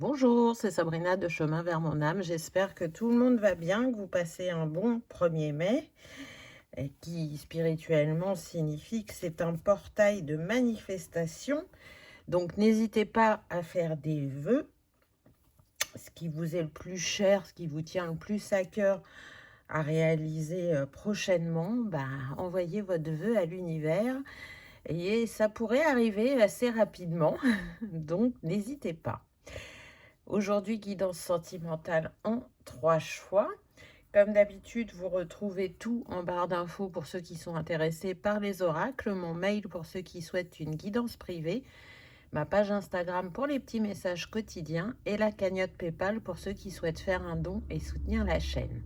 Bonjour, c'est Sabrina de Chemin vers mon âme. J'espère que tout le monde va bien, que vous passez un bon 1er mai, et qui spirituellement signifie que c'est un portail de manifestation. Donc n'hésitez pas à faire des vœux, ce qui vous est le plus cher, ce qui vous tient le plus à cœur à réaliser prochainement. Envoyez votre vœu à l'univers et ça pourrait arriver assez rapidement, donc n'hésitez pas. Aujourd'hui, guidance sentimentale en 3 choix. Comme d'habitude, vous retrouvez tout en barre d'infos pour ceux qui sont intéressés par les oracles, mon mail pour ceux qui souhaitent une guidance privée, ma page Instagram pour les petits messages quotidiens et la cagnotte PayPal pour ceux qui souhaitent faire un don et soutenir la chaîne.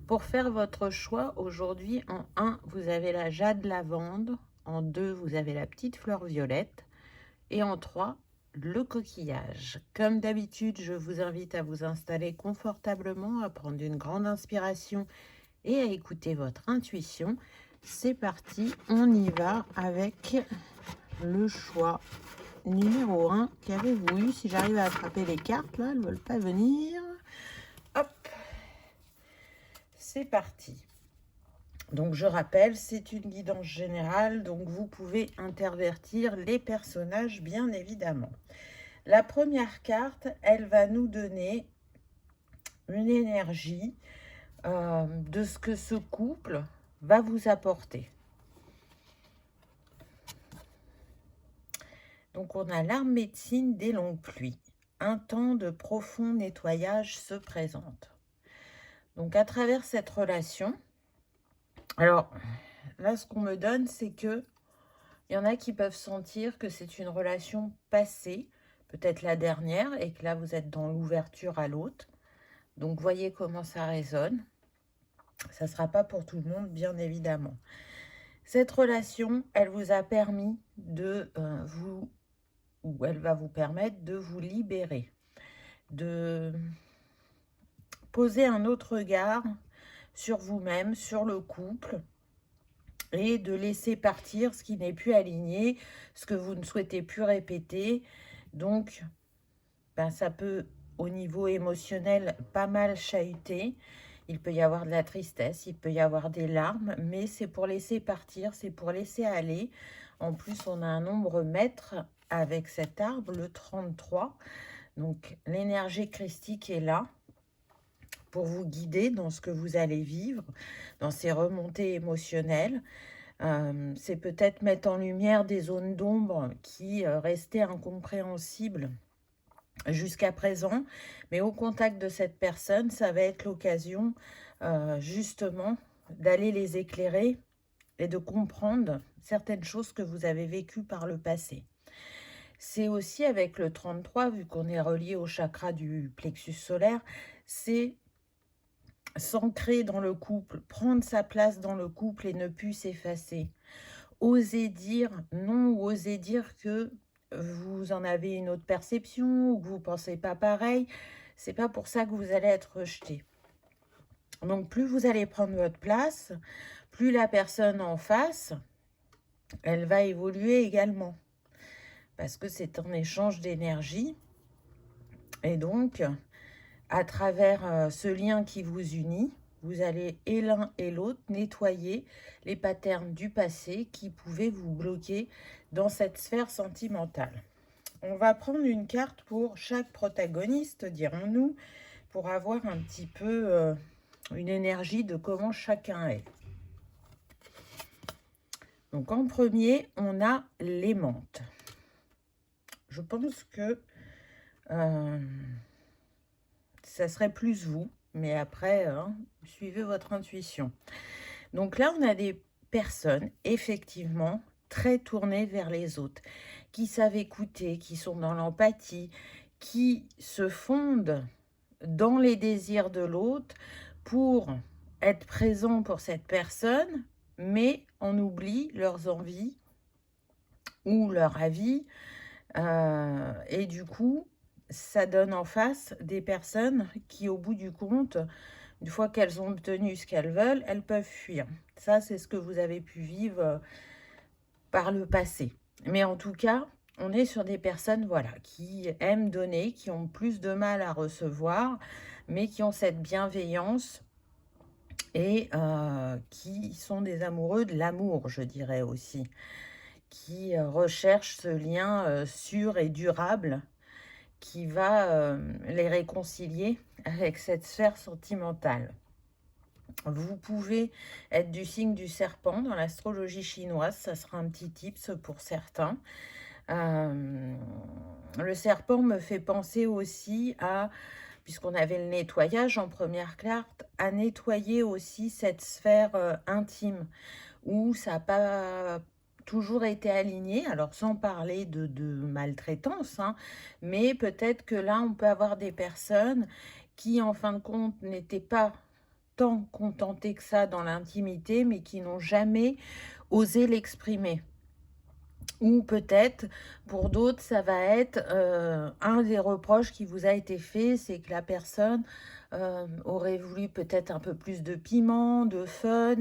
Pour faire votre choix, aujourd'hui, en 1, vous avez la jade lavande, en 2, vous avez la petite fleur violette et en 3, le coquillage. Comme d'habitude, je vous invite à vous installer confortablement, à prendre une grande inspiration et à écouter votre intuition. C'est parti, on y va avec le choix numéro 1. Qu'avez-vous eu? Si j'arrive à attraper les cartes, là, elles ne veulent pas venir. Hop, c'est parti. Donc je rappelle, c'est une guidance générale, donc vous pouvez intervertir les personnages bien évidemment. La première carte, elle va nous donner une énergie de ce que ce couple va vous apporter. Donc on a l'arme médecine des longues pluies. Un temps de profond nettoyage se présente. Donc à travers cette relation, alors là ce qu'on me donne, c'est que il y en a qui peuvent sentir que c'est une relation passée, peut-être la dernière, et que là vous êtes dans l'ouverture à l'autre. Donc voyez comment ça résonne. Ça ne sera pas pour tout le monde, bien évidemment. Cette relation, elle vous a permis de ou elle va vous permettre de vous libérer, de poser un autre regard sur vous-même, sur le couple, et de laisser partir ce qui n'est plus aligné, ce que vous ne souhaitez plus répéter. Donc, ça peut, au niveau émotionnel, pas mal chahuter. Il peut y avoir de la tristesse, il peut y avoir des larmes, mais c'est pour laisser partir, c'est pour laisser aller. En plus, on a un nombre maître avec cet arbre, le 33. Donc, l'énergie christique est là pour vous guider dans ce que vous allez vivre, dans ces remontées émotionnelles. C'est peut-être mettre en lumière des zones d'ombre qui restaient incompréhensibles jusqu'à présent, mais au contact de cette personne, ça va être l'occasion justement d'aller les éclairer et de comprendre certaines choses que vous avez vécues par le passé. C'est aussi avec le 33, vu qu'on est relié au chakra du plexus solaire, c'est s'ancrer dans le couple, prendre sa place dans le couple et ne plus s'effacer. Oser dire non ou oser dire que vous en avez une autre perception ou que vous ne pensez pas pareil. C'est pas pour ça que vous allez être rejeté. Donc, plus vous allez prendre votre place, plus la personne en face, elle va évoluer également. Parce que c'est un échange d'énergie. Et donc, à travers ce lien qui vous unit, vous allez et l'un et l'autre nettoyer les patterns du passé qui pouvaient vous bloquer dans cette sphère sentimentale. On va prendre une carte pour chaque protagoniste, dirons-nous, pour avoir un petit peu une énergie de comment chacun est. Donc en premier, on a l'aimante. Je pense que ça serait plus vous, mais après, suivez votre intuition. Donc là, on a des personnes, effectivement, très tournées vers les autres, qui savent écouter, qui sont dans l'empathie, qui se fondent dans les désirs de l'autre pour être présent pour cette personne, mais on oublie leurs envies ou leur avis. Et du coup, ça donne en face des personnes qui, au bout du compte, une fois qu'elles ont obtenu ce qu'elles veulent, elles peuvent fuir. Ça, c'est ce que vous avez pu vivre par le passé. Mais en tout cas, on est sur des personnes, voilà, qui aiment donner, qui ont plus de mal à recevoir, mais qui ont cette bienveillance et qui sont des amoureux de l'amour, je dirais aussi, qui recherchent ce lien sûr et durable qui va les réconcilier avec cette sphère sentimentale. Vous pouvez être du signe du serpent dans l'astrologie chinoise, ça sera un petit tips pour certains. Le serpent me fait penser aussi à, puisqu'on avait le nettoyage en première carte, à nettoyer aussi cette sphère intime, où ça n'a pas toujours été aligné, alors sans parler de maltraitance, hein, mais peut-être que là, on peut avoir des personnes qui, en fin de compte, n'étaient pas tant contentées que ça dans l'intimité, mais qui n'ont jamais osé l'exprimer. Ou peut-être, pour d'autres, ça va être un des reproches qui vous a été fait, c'est que la personne aurait voulu peut-être un peu plus de piment, de fun,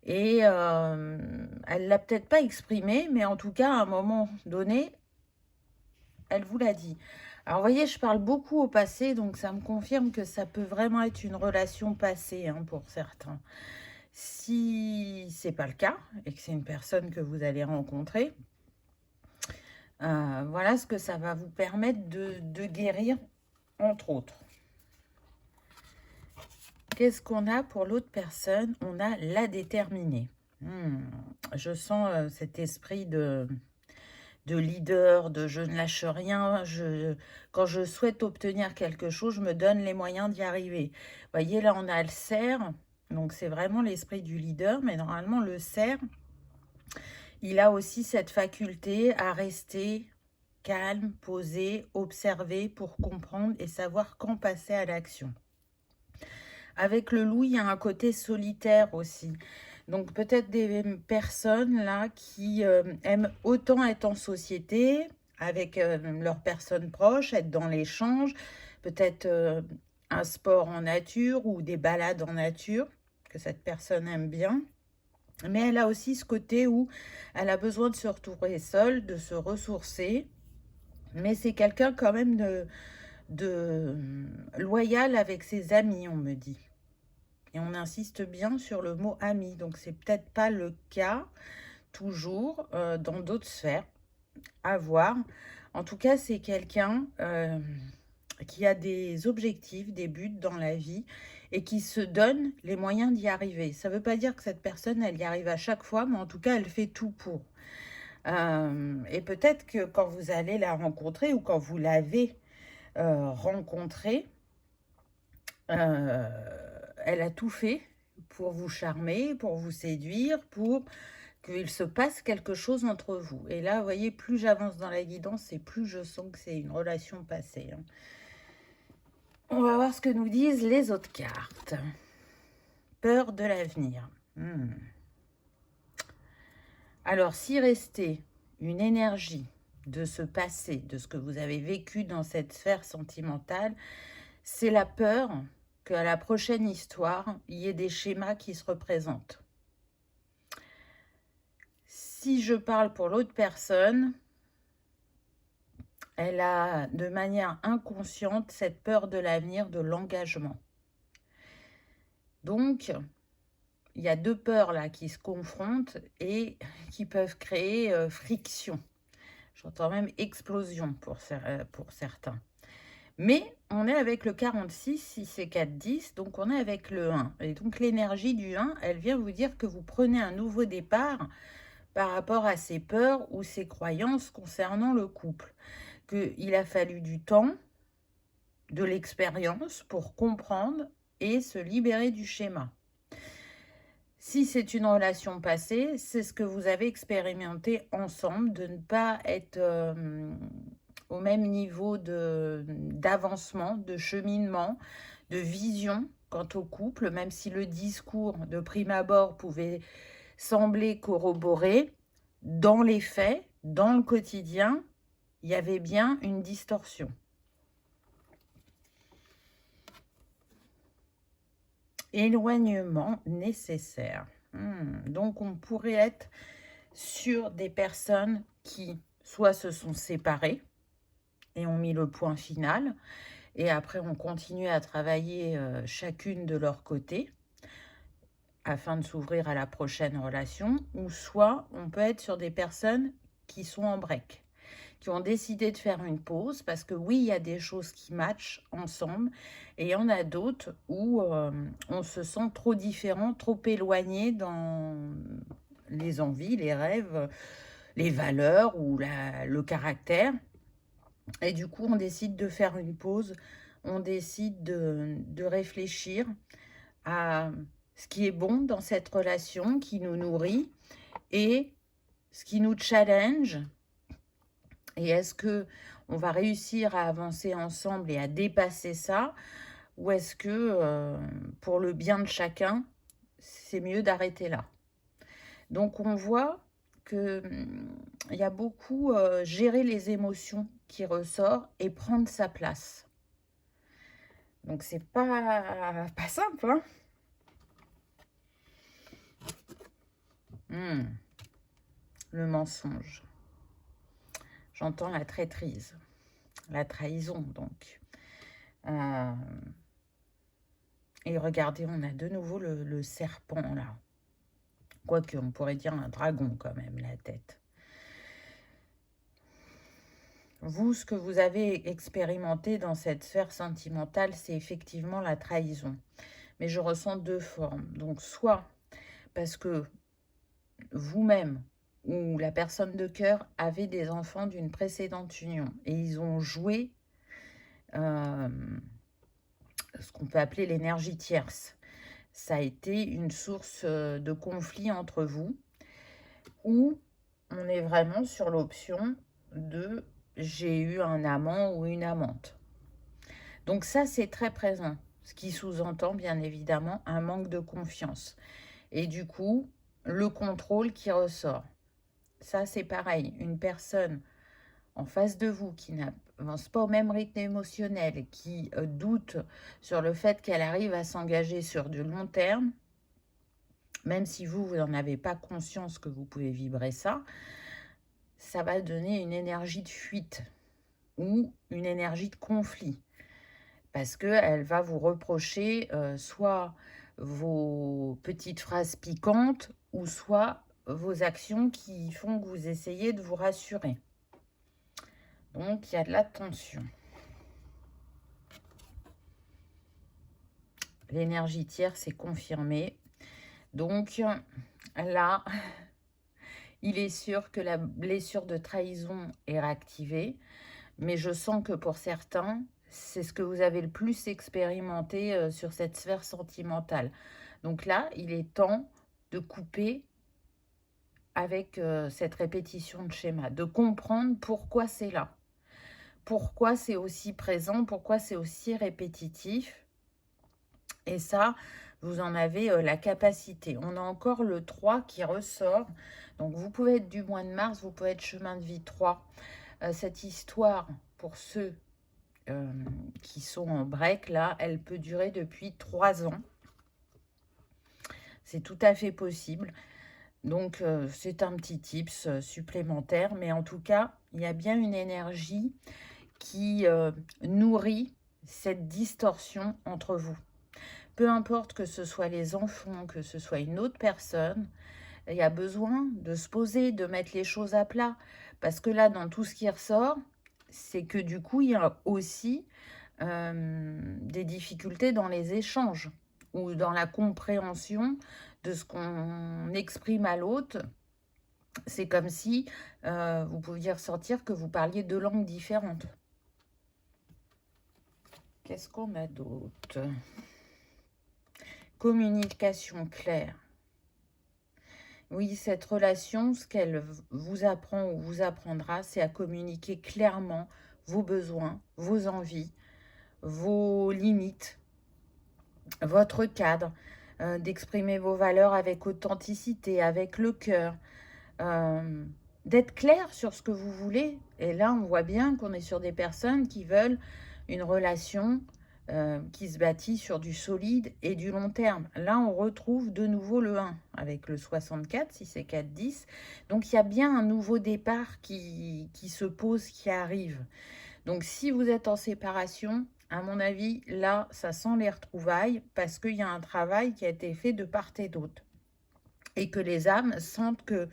et elle l'a peut-être pas exprimé, mais en tout cas, à un moment donné, elle vous l'a dit. Alors, vous voyez, je parle beaucoup au passé, donc ça me confirme que ça peut vraiment être une relation passée hein, pour certains. Si c'est pas le cas, et que c'est une personne que vous allez rencontrer, voilà ce que ça va vous permettre de guérir, entre autres. Qu'est-ce qu'on a pour l'autre personne? On a la déterminée. Je sens cet esprit de leader, de je ne lâche rien. Quand je souhaite obtenir quelque chose, je me donne les moyens d'y arriver. Vous voyez, là, on a le cerf. Donc, c'est vraiment l'esprit du leader. Mais normalement, le cerf, il a aussi cette faculté à rester calme, posé, observer pour comprendre et savoir quand passer à l'action. Avec le loup, il y a un côté solitaire aussi. Donc peut-être des personnes là qui aiment autant être en société avec leurs personnes proches, être dans l'échange, peut-être un sport en nature ou des balades en nature que cette personne aime bien. Mais elle a aussi ce côté où elle a besoin de se retrouver seule, de se ressourcer. Mais c'est quelqu'un quand même de loyal avec ses amis, on me dit. Et on insiste bien sur le mot ami. Donc, c'est peut-être pas le cas toujours dans d'autres sphères. À voir. En tout cas, c'est quelqu'un qui a des objectifs, des buts dans la vie et qui se donne les moyens d'y arriver. Ça ne veut pas dire que cette personne, elle y arrive à chaque fois, mais en tout cas, elle fait tout pour. Et peut-être que quand vous allez la rencontrer ou quand vous l'avez rencontrée, elle a tout fait pour vous charmer, pour vous séduire, pour qu'il se passe quelque chose entre vous. Et là, vous voyez, plus j'avance dans la guidance et plus je sens que c'est une relation passée. Hein. On va voir ce que nous disent les autres cartes. Peur de l'avenir. Alors, s'il restait une énergie de ce passé, de ce que vous avez vécu dans cette sphère sentimentale, c'est la peur qu'à la prochaine histoire, il y ait des schémas qui se représentent. Si je parle pour l'autre personne, elle a de manière inconsciente cette peur de l'avenir, de l'engagement. Donc, il y a deux peurs là qui se confrontent et qui peuvent créer friction. J'entends même explosion pour certains. Mais on est avec le 46, si c'est 4, 10, donc on est avec le 1. Et donc l'énergie du 1, elle vient vous dire que vous prenez un nouveau départ par rapport à ces peurs ou ces croyances concernant le couple. Qu'il a fallu du temps, de l'expérience pour comprendre et se libérer du schéma. Si c'est une relation passée, c'est ce que vous avez expérimenté ensemble, de ne pas être au même niveau d'avancement, de cheminement, de vision quant au couple, même si le discours de prime abord pouvait sembler corroborer, dans les faits, dans le quotidien, il y avait bien une distorsion. Éloignement nécessaire. Donc, on pourrait être sur des personnes qui soit se sont séparés et ont mis le point final, et après on continue à travailler chacune de leur côté afin de s'ouvrir à la prochaine relation, ou soit on peut être sur des personnes qui sont en break, qui ont décidé de faire une pause, parce que oui, il y a des choses qui matchent ensemble, et il y en a d'autres où on se sent trop différent, trop éloigné dans les envies, les rêves, les valeurs ou le caractère. Et du coup, on décide de faire une pause, on décide de réfléchir à ce qui est bon dans cette relation, qui nous nourrit, et ce qui nous challenge. Et est-ce que on va réussir à avancer ensemble et à dépasser ça, ou est-ce que pour le bien de chacun, c'est mieux d'arrêter là? Donc on voit que il y a beaucoup gérer les émotions qui ressort et prendre sa place. Donc c'est pas simple, hein. Le mensonge. J'entends la traîtrise, la trahison donc. Et regardez, on a de nouveau le serpent là. Quoique, on pourrait dire un dragon quand même, la tête. Vous, ce que vous avez expérimenté dans cette sphère sentimentale, c'est effectivement la trahison. Mais je ressens deux formes. Donc, soit parce que vous-même ou la personne de cœur avait des enfants d'une précédente union et ils ont joué ce qu'on peut appeler l'énergie tierce. Ça a été une source de conflit entre vous, ou on est vraiment sur l'option de j'ai eu un amant ou une amante. Donc ça, c'est très présent, ce qui sous-entend bien évidemment un manque de confiance. Et du coup, le contrôle qui ressort. Ça, c'est pareil, une personne en face de vous qui n'avance pas au même rythme émotionnel, qui doute sur le fait qu'elle arrive à s'engager sur du long terme, même si vous n'en avez pas conscience que vous pouvez vibrer ça, ça va donner une énergie de fuite ou une énergie de conflit. Parce qu'elle va vous reprocher soit vos petites phrases piquantes, ou soit vos actions qui font que vous essayez de vous rassurer. Donc, il y a de la tension. L'énergie tierce est confirmée. Donc, là, il est sûr que la blessure de trahison est réactivée. Mais je sens que pour certains, c'est ce que vous avez le plus expérimenté sur cette sphère sentimentale. Donc là, il est temps de couper avec cette répétition de schéma, de comprendre pourquoi c'est là, pourquoi c'est aussi présent, pourquoi c'est aussi répétitif. Et ça, vous en avez la capacité. On a encore le 3 qui ressort. Donc vous pouvez être du mois de mars, vous pouvez être chemin de vie 3. Cette histoire, pour ceux qui sont en break, là, elle peut durer depuis 3 ans. C'est tout à fait possible. Donc, c'est un petit tips supplémentaire. Mais en tout cas, il y a bien une énergie qui nourrit cette distorsion entre vous. Peu importe que ce soit les enfants, que ce soit une autre personne, il y a besoin de se poser, de mettre les choses à plat. Parce que là, dans tout ce qui ressort, c'est que du coup, il y a aussi des difficultés dans les échanges ou dans la compréhension de ce qu'on exprime à l'autre. C'est comme si vous pouviez ressortir que vous parliez deux langues différentes. Qu'est-ce qu'on a d'autre? Communication claire. Oui, cette relation, ce qu'elle vous apprend ou vous apprendra, c'est à communiquer clairement vos besoins, vos envies, vos limites, votre cadre, d'exprimer vos valeurs avec authenticité, avec le cœur, d'être clair sur ce que vous voulez. Et là, on voit bien qu'on est sur des personnes qui veulent une relation qui se bâtit sur du solide et du long terme. Là, on retrouve de nouveau le 1 avec le 64, si c'est 4-10. Donc, il y a bien un nouveau départ qui se pose, qui arrive. Donc, si vous êtes en séparation, à mon avis, là, ça sent les retrouvailles parce qu'il y a un travail qui a été fait de part et d'autre. Et que les âmes sentent que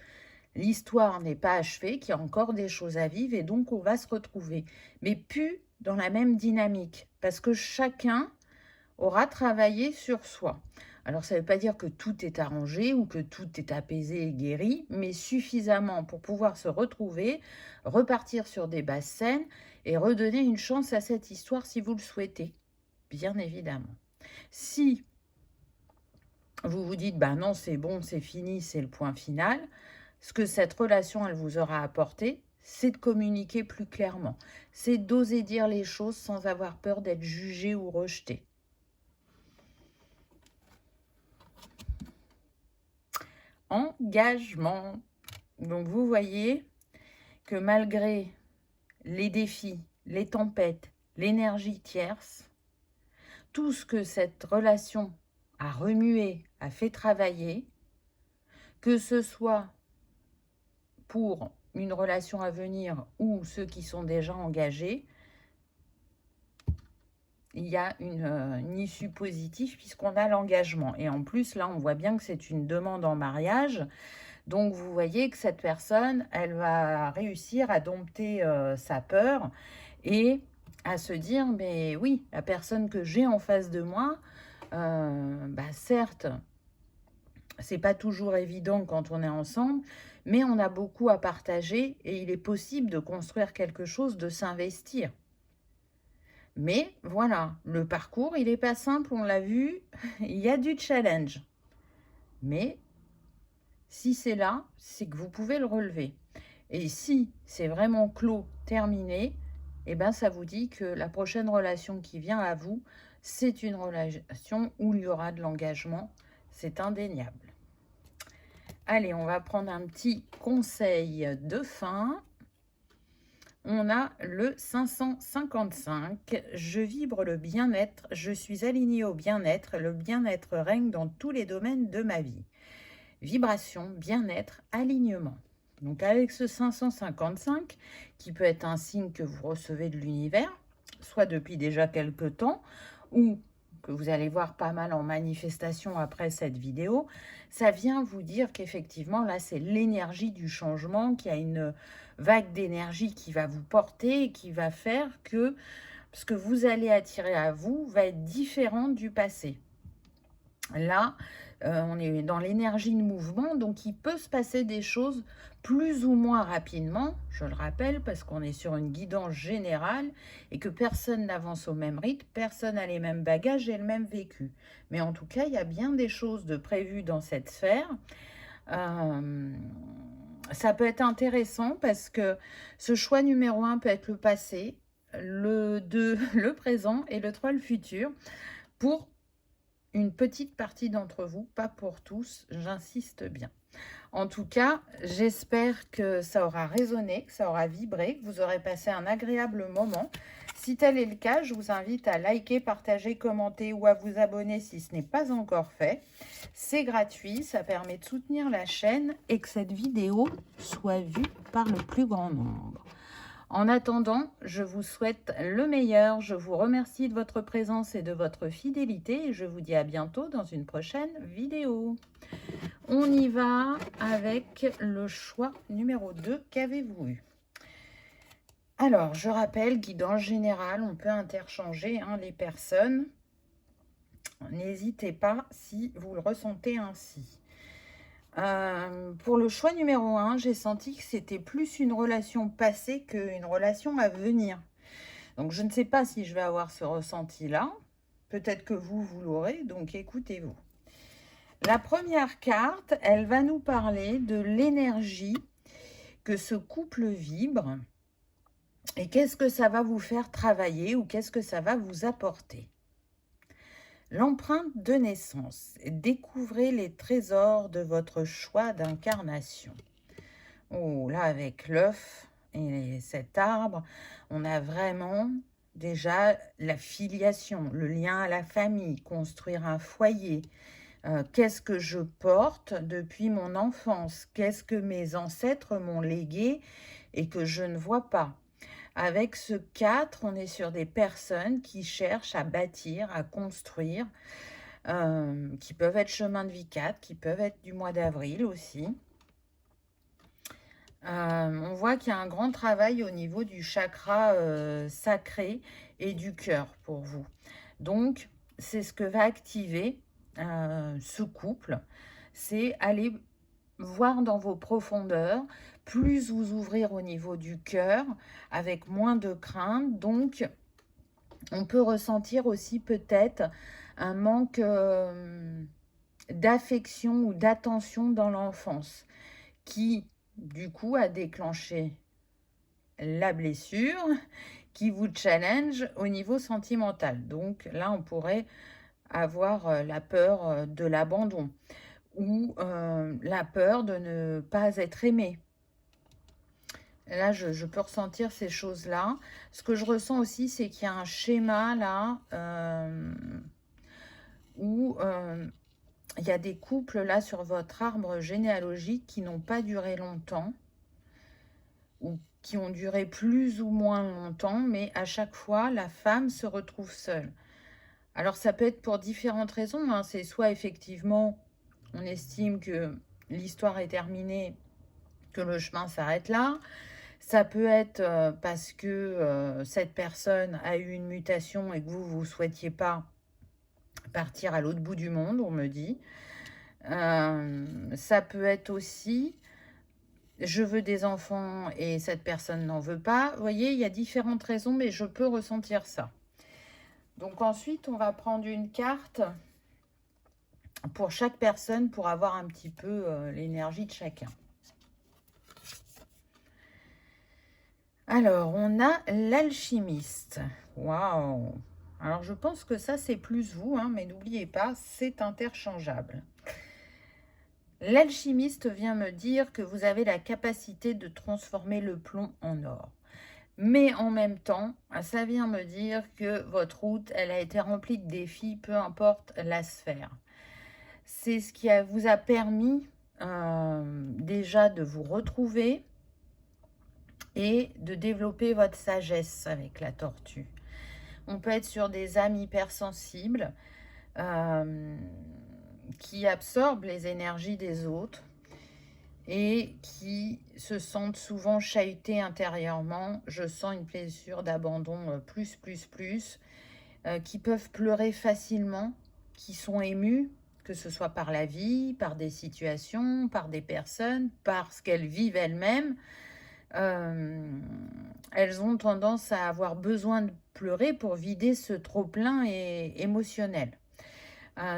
l'histoire n'est pas achevée, qu'il y a encore des choses à vivre et donc on va se retrouver. Mais plus dans la même dynamique parce que chacun aura travaillé sur soi. Alors ça ne veut pas dire que tout est arrangé ou que tout est apaisé et guéri, mais suffisamment pour pouvoir se retrouver, repartir sur des bases saines et redonner une chance à cette histoire si vous le souhaitez, bien évidemment. Si vous vous dites, bah non, c'est bon, c'est fini, c'est le point final, ce que cette relation, elle vous aura apporté, c'est de communiquer plus clairement. C'est d'oser dire les choses sans avoir peur d'être jugé ou rejeté. Engagement. Donc, vous voyez que malgré les défis, les tempêtes, l'énergie tierce, tout ce que cette relation a remué, a fait travailler, que ce soit pour une relation à venir ou ceux qui sont déjà engagés, il y a une issue positive puisqu'on a l'engagement. Et en plus, là, on voit bien que c'est une demande en mariage. Donc, vous voyez que cette personne, elle va réussir à dompter sa peur et à se dire, mais oui, la personne que j'ai en face de moi, certes, c'est pas toujours évident quand on est ensemble, mais on a beaucoup à partager et il est possible de construire quelque chose, de s'investir. Mais voilà, le parcours, il n'est pas simple, on l'a vu, il y a du challenge. Mais si c'est là, c'est que vous pouvez le relever. Et si c'est vraiment clos, terminé, eh ben ça vous dit que la prochaine relation qui vient à vous, c'est une relation où il y aura de l'engagement. C'est indéniable. Allez, on va prendre un petit conseil de fin. On a le 555. Je vibre le bien-être. Je suis alignée au bien-être. Le bien-être règne dans tous les domaines de ma vie. Vibration, bien-être, alignement. Donc avec ce 555, qui peut être un signe que vous recevez de l'univers, soit depuis déjà quelque temps, ou que vous allez voir pas mal en manifestation après cette vidéo, ça vient vous dire qu'effectivement, là, c'est l'énergie du changement, qu'il y a une vague d'énergie qui va vous porter et qui va faire que ce que vous allez attirer à vous va être différent du passé. Là, on est dans l'énergie de mouvement, donc il peut se passer des choses plus ou moins rapidement, je le rappelle, parce qu'on est sur une guidance générale et que personne n'avance au même rythme, personne n'a les mêmes bagages et le même vécu. Mais en tout cas, il y a bien des choses de prévues dans cette sphère. Ça peut être intéressant parce que ce choix numéro 1 peut être le passé, le 2, le présent et le 3, le futur, pour une petite partie d'entre vous, pas pour tous, j'insiste bien. En tout cas, j'espère que ça aura résonné, que ça aura vibré, que vous aurez passé un agréable moment. Si tel est le cas, je vous invite à liker, partager, commenter ou à vous abonner si ce n'est pas encore fait. C'est gratuit, ça permet de soutenir la chaîne et que cette vidéo soit vue par le plus grand nombre. En attendant, je vous souhaite le meilleur. Je vous remercie de votre présence et de votre fidélité. Et je vous dis à bientôt dans une prochaine vidéo. On y va avec le choix numéro 2. Qu'avez-vous eu? Alors, je rappelle, guidance générale, on peut interchanger les personnes. N'hésitez pas si vous le ressentez ainsi. Pour le choix numéro 1, j'ai senti que c'était plus une relation passée qu'une relation à venir. Donc, je ne sais pas si je vais avoir ce ressenti-là. Peut-être que vous l'aurez, donc écoutez-vous. La première carte, elle va nous parler de l'énergie que ce couple vibre et qu'est-ce que ça va vous faire travailler ou qu'est-ce que ça va vous apporter. L'empreinte de naissance. Découvrez les trésors de votre choix d'incarnation. Oh, là, avec l'œuf et cet arbre, on a vraiment déjà la filiation, le lien à la famille, construire un foyer. Qu'est-ce que je porte depuis mon enfance? Qu'est-ce que mes ancêtres m'ont légué et que je ne vois pas? Avec ce 4, on est sur des personnes qui cherchent à bâtir, à construire, qui peuvent être chemin de vie 4, qui peuvent être du mois d'avril aussi. On voit qu'il y a un grand travail au niveau du chakra sacré et du cœur pour vous. Donc, c'est ce que va activer ce couple, c'est aller voir dans vos profondeurs, plus vous ouvrir au niveau du cœur, avec moins de crainte. Donc, on peut ressentir aussi peut-être un manque d'affection ou d'attention dans l'enfance, qui, du coup, a déclenché la blessure, qui vous challenge au niveau sentimental. Donc là, on pourrait avoir la peur de l'abandon ou la peur de ne pas être aimé. Là, je peux ressentir ces choses-là. Ce que je ressens aussi, c'est qu'il y a un schéma là où il y a des couples là sur votre arbre généalogique qui n'ont pas duré longtemps ou qui ont duré plus ou moins longtemps, mais à chaque fois, la femme se retrouve seule. Alors, ça peut être pour différentes raisons, hein. C'est soit effectivement, on estime que l'histoire est terminée, que le chemin s'arrête là. Ça peut être parce que cette personne a eu une mutation et que vous ne souhaitiez pas partir à l'autre bout du monde, on me dit. Ça peut être aussi, je veux des enfants et cette personne n'en veut pas. Vous voyez, il y a différentes raisons, mais je peux ressentir ça. Donc ensuite, on va prendre une carte pour chaque personne pour avoir un petit peu l'énergie de chacun. Alors, on a l'alchimiste. Waouh! Alors, je pense que ça, c'est plus vous, hein, mais n'oubliez pas, c'est interchangeable. L'alchimiste vient me dire que vous avez la capacité de transformer le plomb en or. Mais en même temps, ça vient me dire que votre route, elle a été remplie de défis, peu importe la sphère. C'est ce qui vous a permis déjà de vous retrouver et de développer votre sagesse avec la tortue. On peut être sur des âmes hypersensibles qui absorbent les énergies des autres et qui se sentent souvent chahutés intérieurement. Je sens une blessure d'abandon plus, qui peuvent pleurer facilement, qui sont émus, que ce soit par la vie, par des situations, par des personnes, parce qu'elles vivent elles-mêmes. Elles ont tendance à avoir besoin de pleurer pour vider ce trop-plein émotionnel.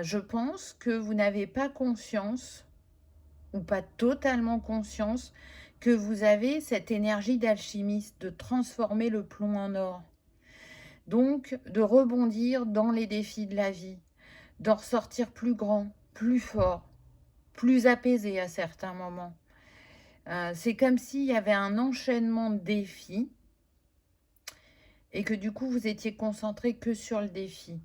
Je pense que vous n'avez pas conscience, ou pas totalement conscience, que vous avez cette énergie d'alchimiste, de transformer le plomb en or. Donc, de rebondir dans les défis de la vie, d'en ressortir plus grand, plus fort, plus apaisé à certains moments. C'est comme s'il y avait un enchaînement de défis et que du coup, vous étiez concentré que sur le défi.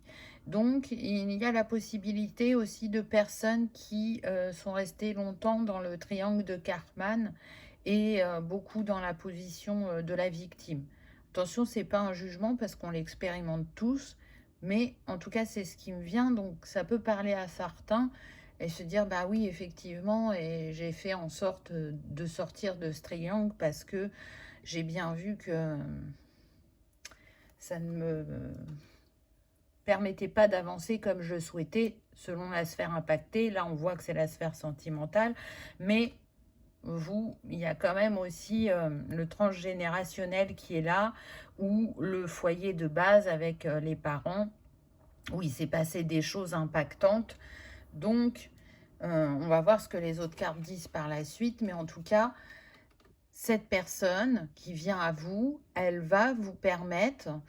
Donc, il y a la possibilité aussi de personnes qui sont restées longtemps dans le triangle de Karpman et beaucoup dans la position de la victime. Attention, ce n'est pas un jugement parce qu'on l'expérimente tous, mais en tout cas, c'est ce qui me vient. Donc, ça peut parler à certains et se dire, bah oui, effectivement, et j'ai fait en sorte de sortir de ce triangle parce que j'ai bien vu que ça ne me permettait pas d'avancer comme je souhaitais selon la sphère impactée. Là, on voit que c'est la sphère sentimentale, mais vous, il y a quand même aussi le transgénérationnel qui est là, ou le foyer de base avec les parents, où il s'est passé des choses impactantes. Donc, on va voir ce que les autres cartes disent par la suite, mais en tout cas, cette personne qui vient à vous, elle va vous permettre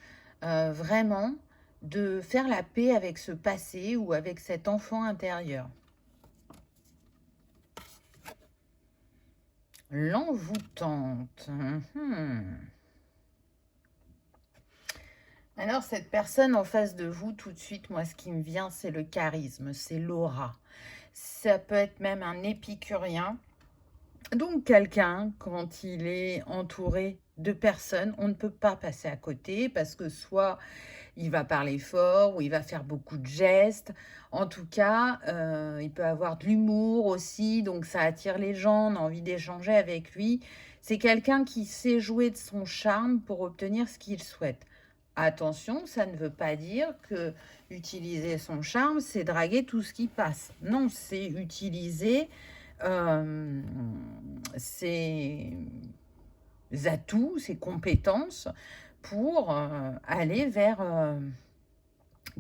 vraiment de faire la paix avec ce passé ou avec cet enfant intérieur. L'envoûtante. Alors, cette personne en face de vous, tout de suite, moi, ce qui me vient, c'est le charisme, c'est l'aura. Ça peut être même un épicurien. Donc, quelqu'un, quand il est entouré de personnes, on ne peut pas passer à côté parce que soit il va parler fort ou il va faire beaucoup de gestes. En tout cas, il peut avoir de l'humour aussi, donc ça attire les gens, on a envie d'échanger avec lui. C'est quelqu'un qui sait jouer de son charme pour obtenir ce qu'il souhaite. Attention, ça ne veut pas dire que utiliser son charme, c'est draguer tout ce qui passe. Non, c'est utiliser euh, ses atouts, ses compétences pour aller vers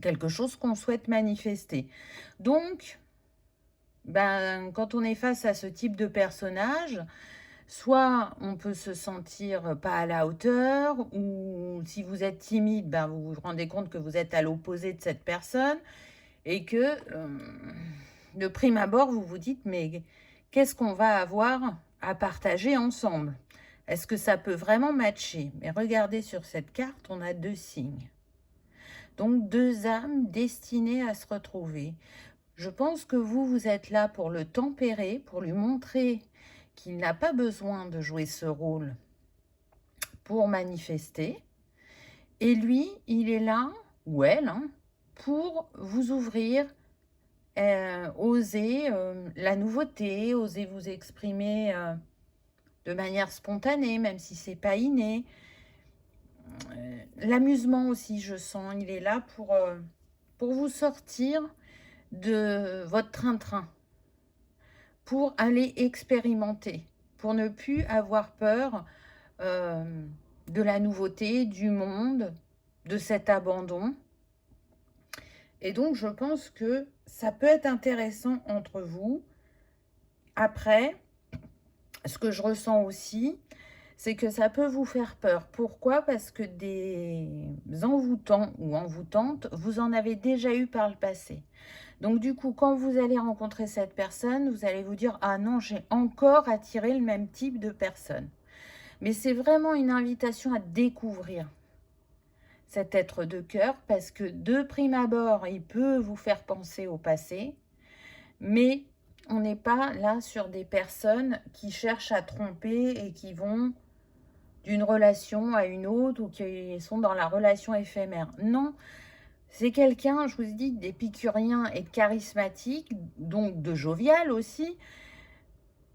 quelque chose qu'on souhaite manifester. Donc, ben, quand on est face à ce type de personnage, soit on peut se sentir pas à la hauteur, ou si vous êtes timide, ben, vous vous rendez compte que vous êtes à l'opposé de cette personne, et que de prime abord, vous vous dites, mais qu'est-ce qu'on va avoir à partager ensemble? Est-ce que ça peut vraiment matcher? Mais regardez sur cette carte, on a 2 signes. Donc 2 âmes destinées à se retrouver. Je pense que vous êtes là pour le tempérer, pour lui montrer qu'il n'a pas besoin de jouer ce rôle pour manifester. Et lui, il est là, ou elle, hein, pour vous ouvrir, oser la nouveauté, oser vous exprimer de manière spontanée, même si c'est pas inné. L'amusement aussi, je sens, il est là pour vous sortir de votre train-train, pour aller expérimenter, pour ne plus avoir peur de la nouveauté, du monde, de cet abandon. Et donc, je pense que ça peut être intéressant entre vous. Après, ce que je ressens aussi, c'est que ça peut vous faire peur. Pourquoi? Parce que des envoûtants ou envoûtantes, vous en avez déjà eu par le passé. Donc du coup, quand vous allez rencontrer cette personne, vous allez vous dire « Ah non, j'ai encore attiré le même type de personne ». Mais c'est vraiment une invitation à découvrir cet être de cœur parce que de prime abord, il peut vous faire penser au passé, mais on n'est pas là sur des personnes qui cherchent à tromper et qui vont d'une relation à une autre ou qui sont dans la relation éphémère. Non, c'est quelqu'un, je vous dis, d'épicurien et de charismatique, donc de jovial aussi.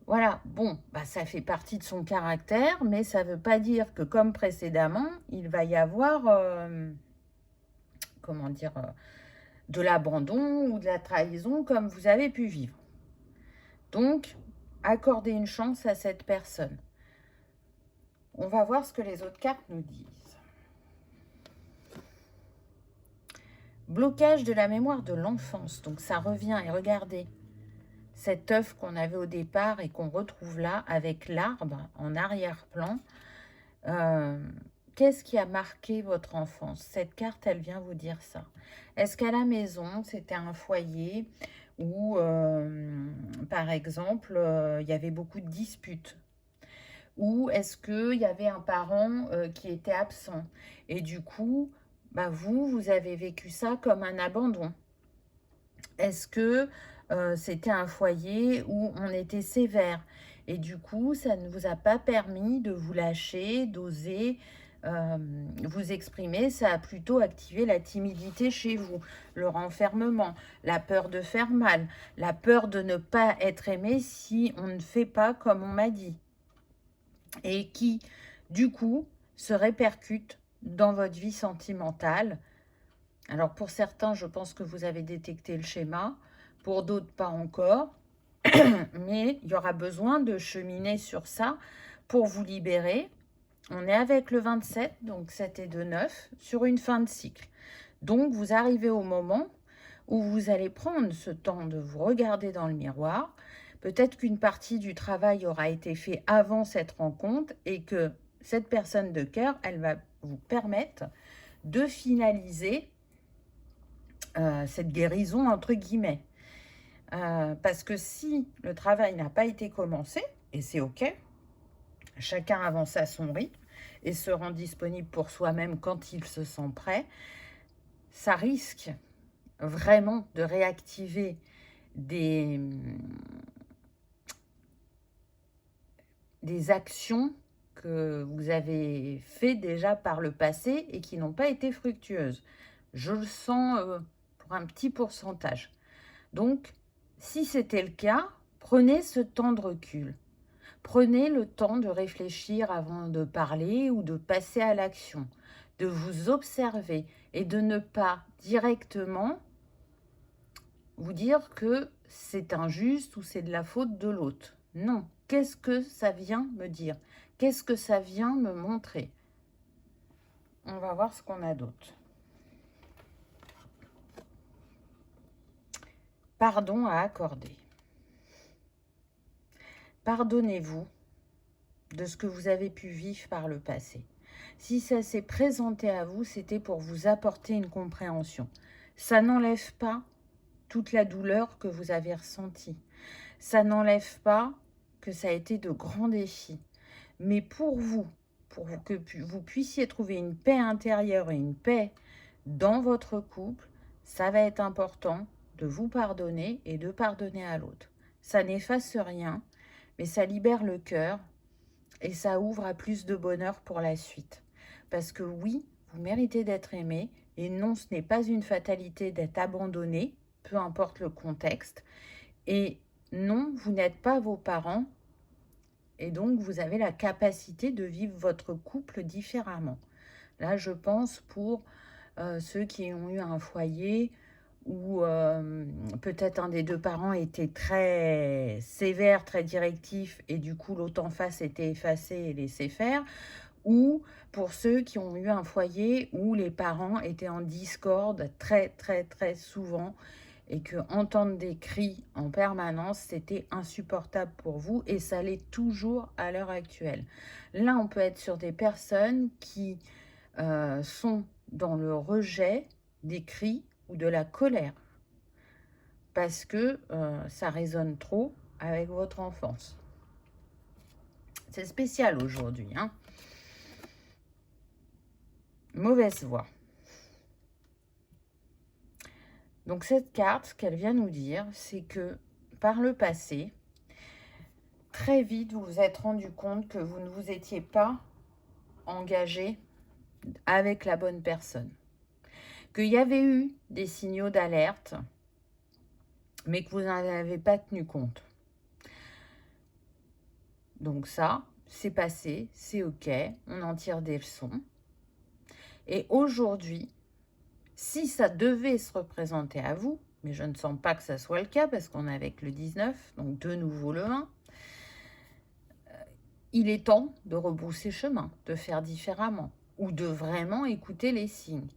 Voilà, bon, bah, ça fait partie de son caractère, mais ça ne veut pas dire que comme précédemment, il va y avoir, comment dire, de l'abandon ou de la trahison comme vous avez pu vivre. Donc, accordez une chance à cette personne. On va voir ce que les autres cartes nous disent. Blocage de la mémoire de l'enfance. Donc ça revient, et regardez, cet œuf qu'on avait au départ et qu'on retrouve là avec l'arbre en arrière-plan. Qu'est-ce qui a marqué votre enfance? Cette carte, elle vient vous dire ça. Est-ce qu'à la maison, c'était un foyer où, par exemple, il y avait beaucoup de disputes? Ou est-ce qu'il y avait un parent qui était absent? Et du coup, bah vous avez vécu ça comme un abandon. Est-ce que c'était un foyer où on était sévère? Et du coup, ça ne vous a pas permis de vous lâcher, d'oser vous exprimer. Ça a plutôt activé la timidité chez vous, le renfermement, la peur de faire mal, la peur de ne pas être aimé si on ne fait pas comme on m'a dit. Et qui, du coup, se répercute dans votre vie sentimentale. Alors, pour certains, je pense que vous avez détecté le schéma. Pour d'autres, pas encore. Mais il y aura besoin de cheminer sur ça pour vous libérer. On est avec le 27, donc 7 et 2, 9, sur une fin de cycle. Donc, vous arrivez au moment où vous allez prendre ce temps de vous regarder dans le miroir. Peut-être qu'une partie du travail aura été fait avant cette rencontre et que cette personne de cœur, elle va vous permettre de finaliser cette guérison entre guillemets. Parce que si le travail n'a pas été commencé, et c'est ok, chacun avance à son rythme, et se rend disponible pour soi-même quand il se sent prêt, ça risque vraiment de réactiver des actions que vous avez fait déjà par le passé et qui n'ont pas été fructueuses. Je le sens pour un petit pourcentage. Donc, si c'était le cas, prenez ce temps de recul. Prenez le temps de réfléchir avant de parler ou de passer à l'action, de vous observer et de ne pas directement vous dire que c'est injuste ou c'est de la faute de l'autre. Non, qu'est-ce que ça vient me dire? Qu'est-ce que ça vient me montrer? On va voir ce qu'on a d'autre. Pardon à accorder. Pardonnez-vous de ce que vous avez pu vivre par le passé. Si ça s'est présenté à vous, c'était pour vous apporter une compréhension. Ça n'enlève pas toute la douleur que vous avez ressentie. Ça n'enlève pas que ça a été de grands défis. Mais pour que vous puissiez trouver une paix intérieure et une paix dans votre couple, ça va être important de vous pardonner et de pardonner à l'autre. Ça n'efface rien, mais ça libère le cœur et ça ouvre à plus de bonheur pour la suite. Parce que oui, vous méritez d'être aimé et non, ce n'est pas une fatalité d'être abandonné, peu importe le contexte. Et non, vous n'êtes pas vos parents et donc vous avez la capacité de vivre votre couple différemment. Là, je pense pour ceux qui ont eu un foyer où peut-être un des deux parents était très sévère, très directif, et du coup l'autre en face était effacé et laissé faire, ou pour ceux qui ont eu un foyer où les parents étaient en discorde très très très souvent, et que entendre des cris en permanence, c'était insupportable pour vous, et ça l'est toujours à l'heure actuelle. Là, on peut être sur des personnes qui sont dans le rejet des cris ou de la colère parce que ça résonne trop avec votre enfance. C'est spécial aujourd'hui, hein. Mauvaise voix. Donc cette carte, ce qu'elle vient nous dire, c'est que par le passé, très vite, vous vous êtes rendu compte que vous ne vous étiez pas engagé avec la bonne personne. Qu'il y avait eu des signaux d'alerte, mais que vous n'en avez pas tenu compte. Donc ça, c'est passé, c'est ok, on en tire des leçons. Et aujourd'hui, si ça devait se représenter à vous, mais je ne sens pas que ça soit le cas parce qu'on est avec le 19, donc de nouveau le 1, il est temps de rebrousser chemin, de faire différemment ou de vraiment écouter les signes.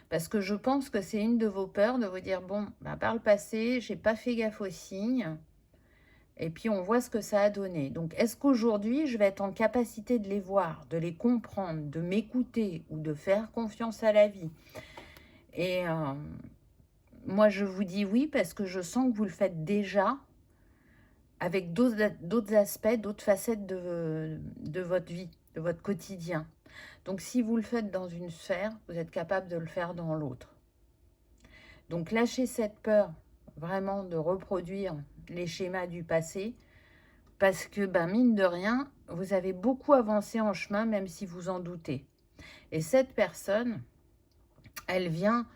Parce que je pense que c'est une de vos peurs de vous dire, bon, bah, par le passé, j'ai pas fait gaffe aux signes, et puis on voit ce que ça a donné. Donc est-ce qu'aujourd'hui, je vais être en capacité de les voir, de les comprendre, de m'écouter ou de faire confiance à la vie? Et moi, je vous dis oui parce que je sens que vous le faites déjà avec d'autres aspects, d'autres facettes de votre vie, de votre quotidien. Donc si vous le faites dans une sphère, vous êtes capable de le faire dans l'autre. Donc lâchez cette peur vraiment de reproduire les schémas du passé parce que, mine de rien, vous avez beaucoup avancé en chemin même si vous en doutez. Et cette personne, elle vient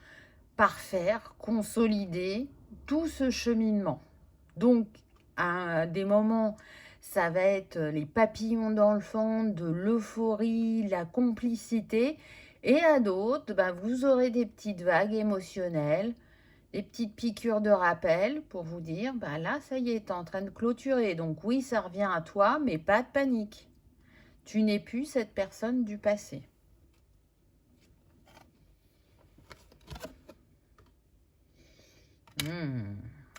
parfaire, consolider tout ce cheminement. Donc, à des moments, ça va être les papillons dans le ventre, de l'euphorie, la complicité. Et à d'autres, vous aurez des petites vagues émotionnelles, des petites piqûres de rappel pour vous dire, là, ça y est, t'es en train de clôturer. Donc oui, ça revient à toi, mais pas de panique. Tu n'es plus cette personne du passé.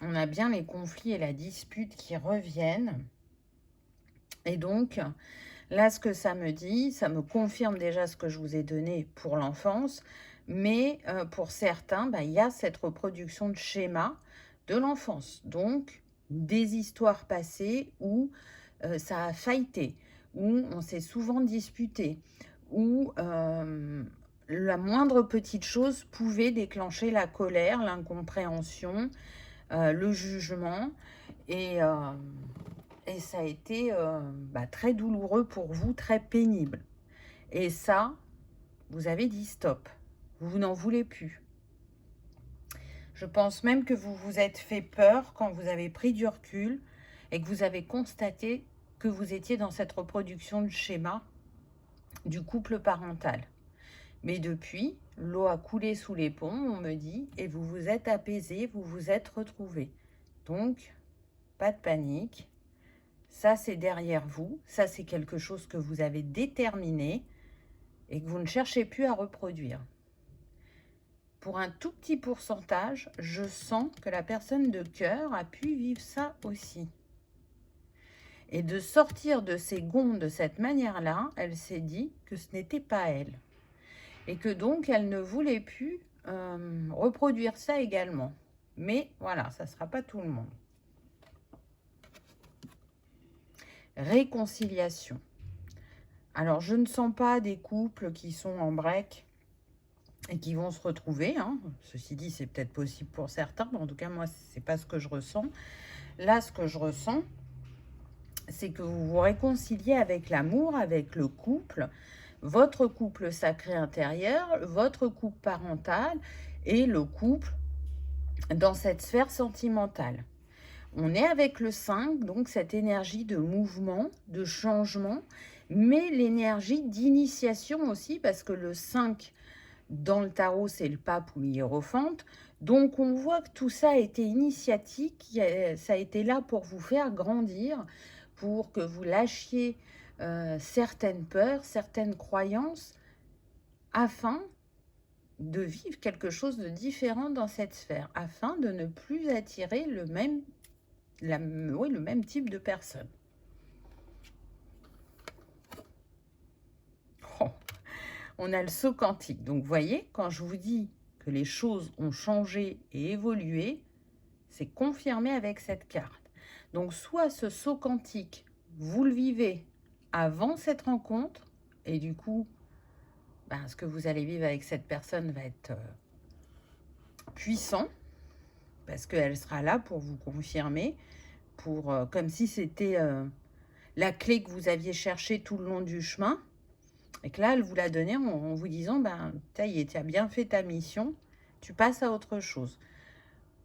On a bien les conflits et la dispute qui reviennent. Et donc, là, ce que ça me dit, ça me confirme déjà ce que je vous ai donné pour l'enfance. Mais pour certains, il y a cette reproduction de schéma de l'enfance. Donc, des histoires passées où ça a faillité, où on s'est souvent disputé, où la moindre petite chose pouvait déclencher la colère, l'incompréhension, le jugement. Et ça a été très douloureux pour vous, très pénible. Et ça, vous avez dit stop. Vous n'en voulez plus. Je pense même que vous vous êtes fait peur quand vous avez pris du recul et que vous avez constaté que vous étiez dans cette reproduction de schéma du couple parental. Mais depuis, l'eau a coulé sous les ponts, on me dit, et vous vous êtes apaisé, vous vous êtes retrouvé. Donc, pas de panique. Ça, c'est derrière vous. Ça, c'est quelque chose que vous avez déterminé et que vous ne cherchez plus à reproduire. Pour un tout petit pourcentage, je sens que la personne de cœur a pu vivre ça aussi. Et de sortir de ces gonds de cette manière-là, elle s'est dit que ce n'était pas elle. Et que donc, elle ne voulait plus reproduire ça également. Mais voilà, ça ne sera pas tout le monde. Réconciliation. Alors, je ne sens pas des couples qui sont en break et qui vont se retrouver. Ceci dit, c'est peut-être possible pour certains, mais en tout cas, moi, ce n'est pas ce que je ressens. Là, ce que je ressens, c'est que vous vous réconciliez avec l'amour, avec le couple, votre couple sacré intérieur, votre couple parental et le couple dans cette sphère sentimentale. On est avec le 5, donc cette énergie de mouvement, de changement, mais l'énergie d'initiation aussi, parce que le 5, dans le tarot, c'est le pape ou l'hiérophante. Donc, on voit que tout ça a été initiatique, ça a été là pour vous faire grandir, pour que vous lâchiez certaines peurs, certaines croyances, afin de vivre quelque chose de différent dans cette sphère, afin de ne plus attirer le même type de personne. Oh, on a le saut quantique. Donc, vous voyez, quand je vous dis que les choses ont changé et évolué, c'est confirmé avec cette carte. Donc, soit ce saut quantique, vous le vivez avant cette rencontre, et du coup, ce que vous allez vivre avec cette personne va être puissant, parce qu'elle sera là pour vous confirmer, comme si c'était la clé que vous aviez cherchée tout le long du chemin, et que là, elle vous l'a donnée en vous disant, ça y est, tu as bien fait ta mission, tu passes à autre chose.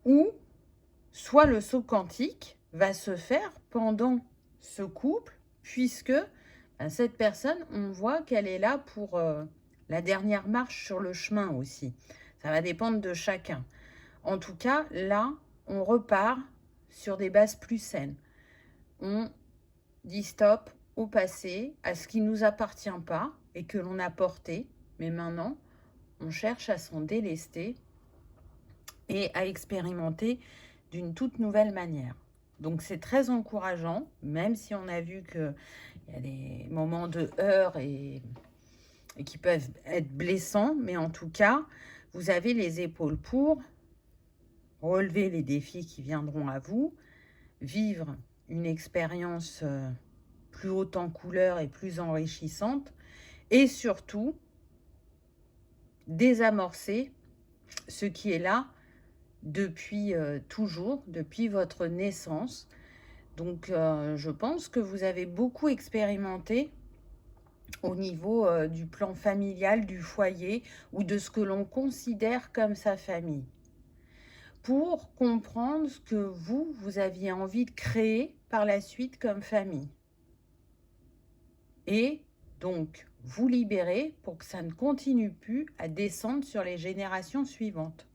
Ou, soit le saut quantique va se faire pendant ce couple, puisque cette personne, on voit qu'elle est là pour la dernière marche sur le chemin aussi. Ça va dépendre de chacun. En tout cas, là, on repart sur des bases plus saines. On dit stop au passé, à ce qui ne nous appartient pas et que l'on a porté. Mais maintenant, on cherche à s'en délester et à expérimenter d'une toute nouvelle manière. Donc, c'est très encourageant, même si on a vu qu'il y a des moments de heurts et qui peuvent être blessants. Mais en tout cas, vous avez les épaules pour relever les défis qui viendront à vous, vivre une expérience plus haute en couleur et plus enrichissante, et surtout désamorcer ce qui est là depuis toujours, depuis votre naissance. Donc, je pense que vous avez beaucoup expérimenté au niveau du plan familial, du foyer, ou de ce que l'on considère comme sa famille, pour comprendre ce que vous aviez envie de créer par la suite comme famille. Et donc, vous libérer pour que ça ne continue plus à descendre sur les générations suivantes.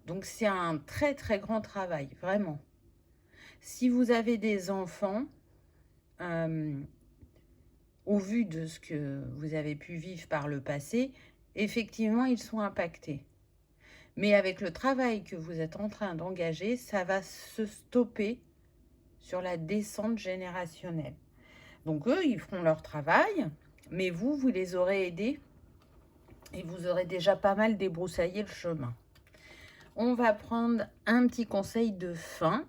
Donc, c'est un très, très grand travail, vraiment. Si vous avez des enfants, au vu de ce que vous avez pu vivre par le passé, effectivement, ils sont impactés. Mais avec le travail que vous êtes en train d'engager, ça va se stopper sur la descente générationnelle. Donc, eux, ils feront leur travail, mais vous les aurez aidés et vous aurez déjà pas mal débroussaillé le chemin. On va prendre un petit conseil de fin.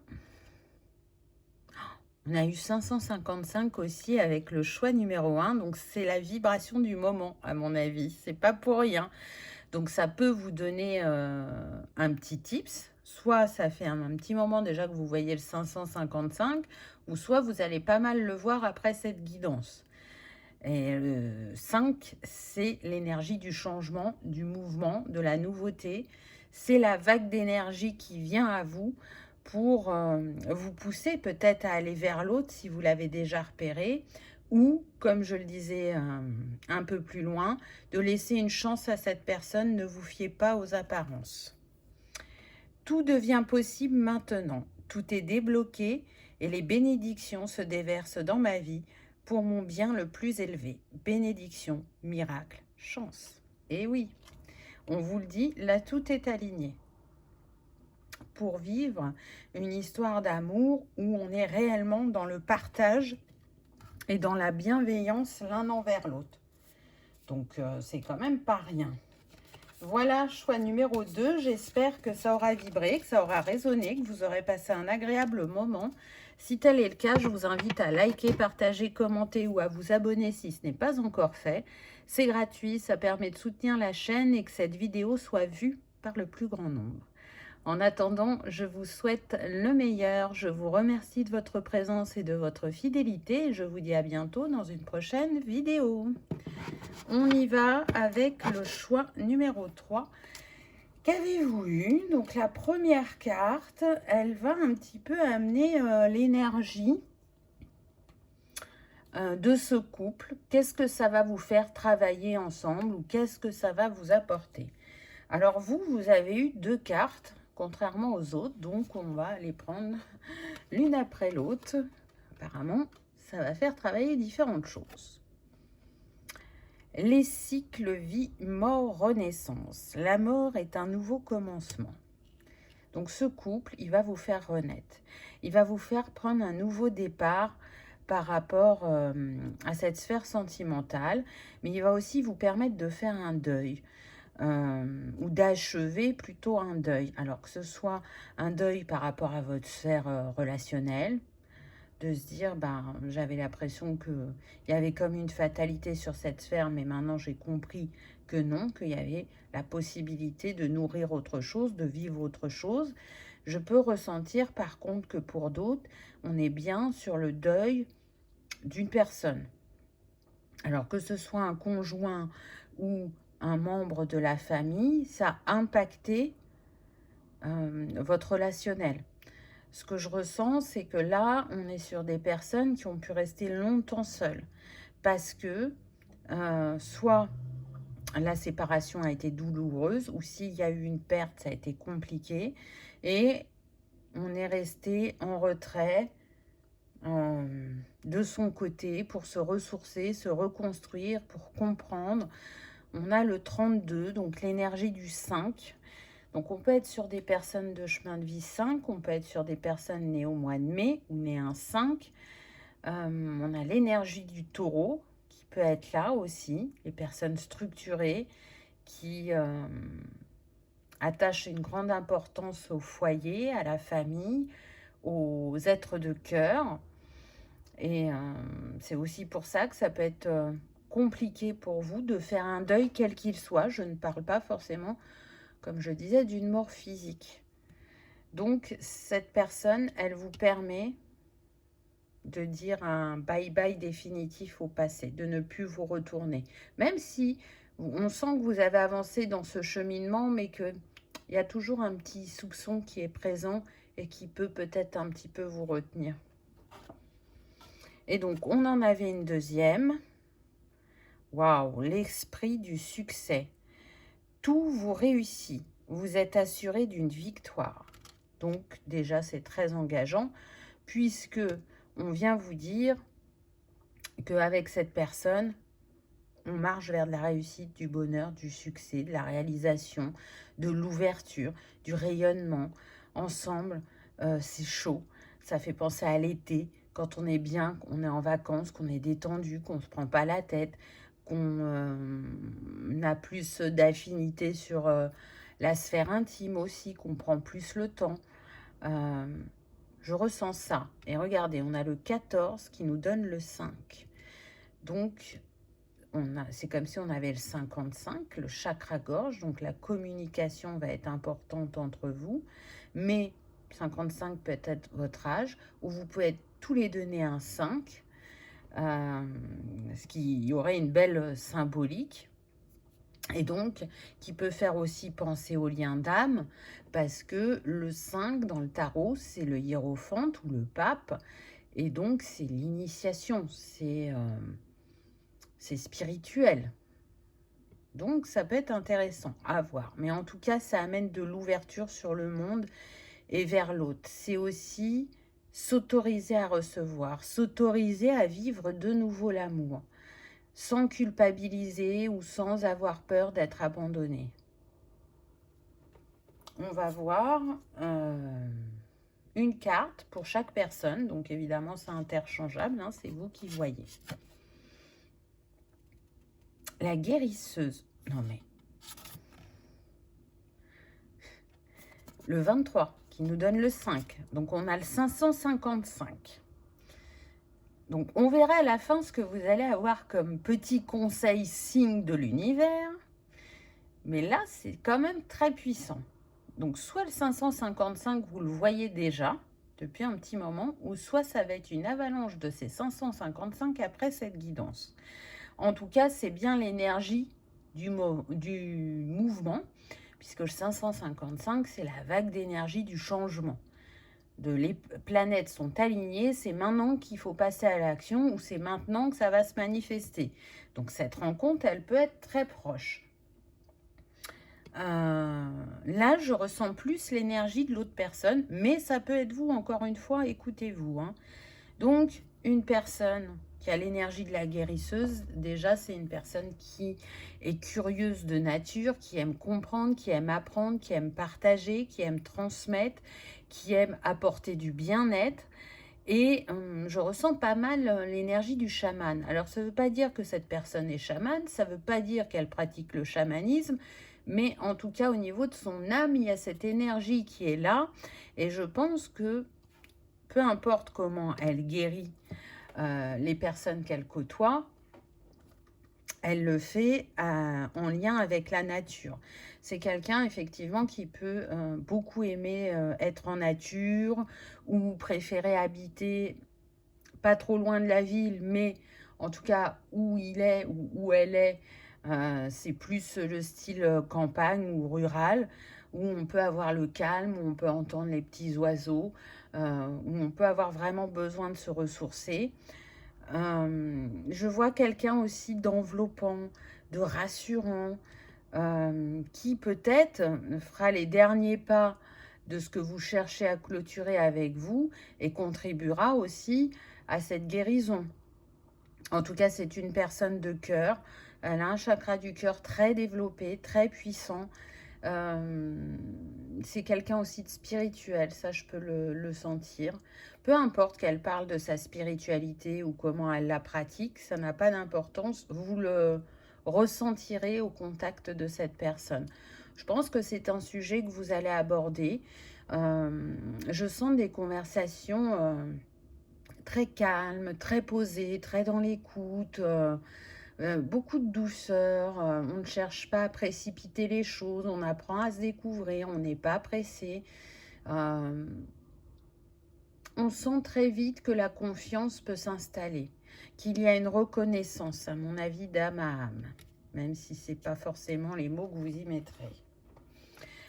On a eu 555 aussi avec le choix numéro 1. Donc, c'est la vibration du moment, à mon avis. C'est pas pour rien. Donc, ça peut vous donner un petit tips. Soit ça fait un petit moment déjà que vous voyez le 555, ou soit vous allez pas mal le voir après cette guidance. Et le 5, c'est l'énergie du changement, du mouvement, de la nouveauté. C'est la vague d'énergie qui vient à vous pour vous pousser peut-être à aller vers l'autre si vous l'avez déjà repéré, ou, comme je le disais un peu plus loin, de laisser une chance à cette personne. Ne vous fiez pas aux apparences. Tout devient possible maintenant. Tout est débloqué et les bénédictions se déversent dans ma vie pour mon bien le plus élevé. Bénédiction, miracle, chance. Et oui, on vous le dit, là tout est aligné pour vivre une histoire d'amour où on est réellement dans le partage et dans la bienveillance l'un envers l'autre. Donc c'est quand même pas rien. Voilà, choix numéro 2. J'espère que ça aura vibré, que ça aura résonné, que vous aurez passé un agréable moment. Si tel est le cas, je vous invite à liker, partager, commenter ou à vous abonner si ce n'est pas encore fait. C'est gratuit, ça permet de soutenir la chaîne et que cette vidéo soit vue par le plus grand nombre. En attendant, je vous souhaite le meilleur. Je vous remercie de votre présence et de votre fidélité. Je vous dis à bientôt dans une prochaine vidéo. On y va avec le choix numéro 3. Qu'avez-vous eu? Donc la première carte, elle va un petit peu amener l'énergie de ce couple. Qu'est-ce que ça va vous faire travailler ensemble ou qu'est-ce que ça va vous apporter? Alors vous avez eu 2 cartes, contrairement aux autres, donc on va les prendre l'une après l'autre. Apparemment, ça va faire travailler différentes choses. Les cycles vie, mort, renaissance. La mort est un nouveau commencement. Donc ce couple, il va vous faire renaître. Il va vous faire prendre un nouveau départ par rapport à cette sphère sentimentale. Mais il va aussi vous permettre de faire un deuil. Ou d'achever plutôt un deuil. Alors que ce soit un deuil par rapport à votre sphère relationnelle, de se dire, ben, j'avais l'impression qu'il y avait comme une fatalité sur cette sphère, mais maintenant j'ai compris que non, qu'il y avait la possibilité de nourrir autre chose, de vivre autre chose. Je peux ressentir par contre que pour d'autres, on est bien sur le deuil d'une personne. Alors que ce soit un conjoint ou un membre de la famille, ça a impacté votre relationnel. Ce que je ressens, c'est que là, on est sur des personnes qui ont pu rester longtemps seules. Parce que soit la séparation a été douloureuse, ou s'il y a eu une perte, ça a été compliqué. Et on est resté en retrait de son côté pour se ressourcer, se reconstruire, pour comprendre. On a le 32, donc l'énergie du 5. Donc, on peut être sur des personnes de chemin de vie 5, on peut être sur des personnes nées au mois de mai ou nées un 5. On a l'énergie du taureau qui peut être là aussi, les personnes structurées qui attachent une grande importance au foyer, à la famille, aux êtres de cœur. Et c'est aussi pour ça que ça peut être compliqué pour vous de faire un deuil quel qu'il soit. Je ne parle pas forcément, comme je disais, d'une mort physique. Donc, cette personne, elle vous permet de dire un bye-bye définitif au passé, de ne plus vous retourner. Même si on sent que vous avez avancé dans ce cheminement, mais qu'il y a toujours un petit soupçon qui est présent et qui peut peut-être un petit peu vous retenir. Et donc, on en avait une deuxième. Waouh, l'esprit du succès. Tout vous réussit. Vous êtes assuré d'une victoire. Donc, déjà, c'est très engageant, puisque on vient vous dire qu'avec cette personne, on marche vers de la réussite, du bonheur, du succès, de la réalisation, de l'ouverture, du rayonnement. Ensemble, c'est chaud. Ça fait penser à l'été, quand on est bien, qu'on est en vacances, qu'on est détendu, qu'on ne se prend pas la tête, qu'on a plus d'affinité sur la sphère intime aussi, qu'on prend plus le temps. Je ressens ça. Et regardez, on a le 14 qui nous donne le 5. Donc, c'est comme si on avait le 55, le chakra gorge. Donc, la communication va être importante entre vous. Mais 55 peut être votre âge, ou vous pouvez être tous les deux nés un 5, ce qui y aurait une belle symbolique. Et donc, qui peut faire aussi penser au lien d'âme, parce que le 5 dans le tarot, c'est le hiérophante ou le pape, et donc c'est l'initiation, c'est spirituel. Donc, ça peut être intéressant à voir. Mais en tout cas, ça amène de l'ouverture sur le monde et vers l'autre. C'est aussi s'autoriser à recevoir, s'autoriser à vivre de nouveau l'amour, sans culpabiliser ou sans avoir peur d'être abandonné. On va voir une carte pour chaque personne. Donc, évidemment, c'est interchangeable, hein, c'est vous qui voyez. La guérisseuse. Non, mais... Le 23, qui nous donne le 5. Donc, on a le 555. Donc, on verra à la fin ce que vous allez avoir comme petit conseil signe de l'univers. Mais là, c'est quand même très puissant. Donc, soit le 555, vous le voyez déjà depuis un petit moment, ou soit ça va être une avalanche de ces 555 après cette guidance. En tout cas, c'est bien l'énergie du mouvement, puisque le 555, c'est la vague d'énergie du changement. Les planètes sont alignées, c'est maintenant qu'il faut passer à l'action, ou c'est maintenant que ça va se manifester. Donc, cette rencontre, elle peut être très proche. Là, je ressens plus l'énergie de l'autre personne, mais ça peut être vous, encore une fois, écoutez-vous. Hein. Donc, une personne qui a l'énergie de la guérisseuse, déjà, c'est une personne qui est curieuse de nature, qui aime comprendre, qui aime apprendre, qui aime partager, qui aime transmettre, qui aime apporter du bien-être. Et je ressens pas mal l'énergie du chaman. Alors, ça ne veut pas dire que cette personne est chamane, ça ne veut pas dire qu'elle pratique le chamanisme, mais en tout cas, au niveau de son âme, il y a cette énergie qui est là. Et je pense que peu importe comment elle guérit les personnes qu'elle côtoie, elle le fait en lien avec la nature. C'est quelqu'un, effectivement, qui peut beaucoup aimer être en nature ou préférer habiter pas trop loin de la ville, mais en tout cas où il est ou où elle est, c'est plus le style campagne ou rural, où on peut avoir le calme, où on peut entendre les petits oiseaux, où on peut avoir vraiment besoin de se ressourcer. Je vois quelqu'un aussi d'enveloppant, de rassurant, qui peut-être fera les derniers pas de ce que vous cherchez à clôturer avec vous et contribuera aussi à cette guérison. En tout cas, c'est une personne de cœur. Elle a un chakra du cœur très développé, très puissant. C'est quelqu'un aussi de spirituel, ça je peux le sentir. Peu importe qu'elle parle de sa spiritualité ou comment elle la pratique, ça n'a pas d'importance. Vous le ressentirez au contact de cette personne. Je pense que c'est un sujet que vous allez aborder. Je sens des conversations très calmes, très posées, très dans l'écoute. Beaucoup de douceur, on ne cherche pas à précipiter les choses, on apprend à se découvrir, on n'est pas pressé. On sent très vite que la confiance peut s'installer, qu'il y a une reconnaissance, à mon avis, d'âme à âme, même si ce n'est pas forcément les mots que vous y mettrez.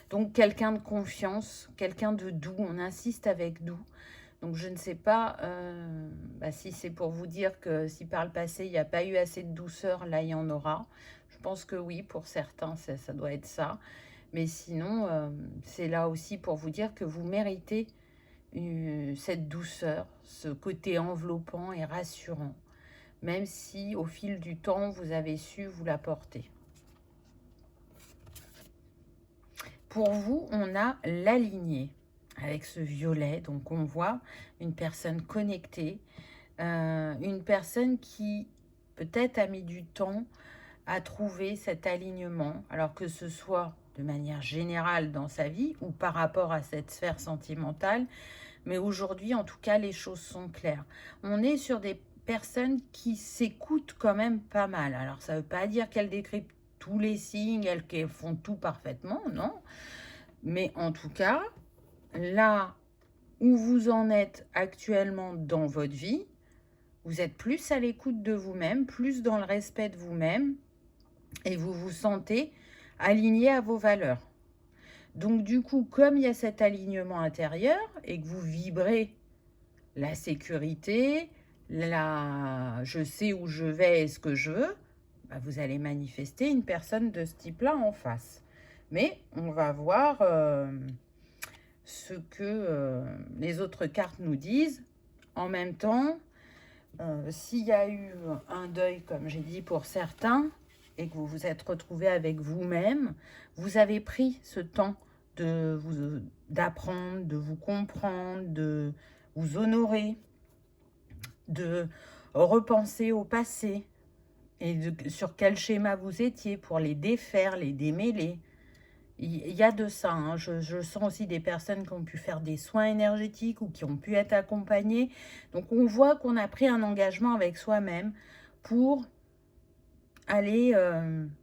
Donc, quelqu'un de confiance, quelqu'un de doux, on insiste avec doux. Donc, je ne sais pas si c'est pour vous dire que si par le passé, il n'y a pas eu assez de douceur, là, il y en aura. Je pense que oui, pour certains, ça doit être ça. Mais sinon, c'est là aussi pour vous dire que vous méritez cette douceur, ce côté enveloppant et rassurant, même si au fil du temps, vous avez su vous l'apporter. Pour vous, on a l'aligné avec ce violet. Donc, on voit une personne connectée, une personne qui peut-être a mis du temps à trouver cet alignement, alors que ce soit de manière générale dans sa vie ou par rapport à cette sphère sentimentale. Mais aujourd'hui, en tout cas, les choses sont claires. On est sur des personnes qui s'écoutent quand même pas mal. Alors, ça ne veut pas dire qu'elles décryptent tous les signes, qu'elles font tout parfaitement, non. Mais en tout cas, là où vous en êtes actuellement dans votre vie, vous êtes plus à l'écoute de vous-même, plus dans le respect de vous-même, et vous vous sentez aligné à vos valeurs. Donc du coup, comme il y a cet alignement intérieur et que vous vibrez la sécurité, je sais où je vais et ce que je veux, bah, vous allez manifester une personne de ce type-là en face. Mais on va voir ce que les autres cartes nous disent. En même temps, s'il y a eu un deuil, comme j'ai dit pour certains, et que vous vous êtes retrouvé avec vous-même, vous avez pris ce temps d'apprendre, de vous comprendre, de vous honorer, de repenser au passé et sur quel schéma vous étiez pour les défaire, les démêler. Il y a de ça, hein. Je sens aussi des personnes qui ont pu faire des soins énergétiques ou qui ont pu être accompagnées. Donc, on voit qu'on a pris un engagement avec soi-même pour aller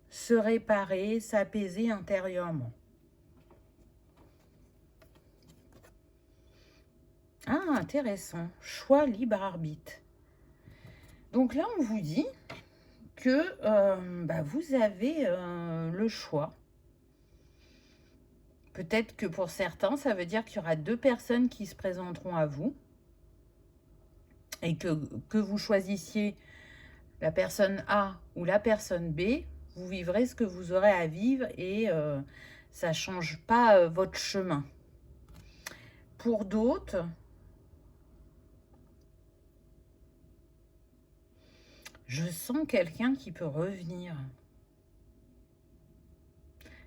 se réparer, s'apaiser intérieurement. Ah, intéressant. Choix, libre arbitre. Donc là, on vous dit que vous avez le choix. Peut-être que pour certains, ça veut dire qu'il y aura 2 personnes qui se présenteront à vous et que vous choisissiez la personne A ou la personne B, vous vivrez ce que vous aurez à vivre et ça ne change pas votre chemin. Pour d'autres, je sens quelqu'un qui peut revenir.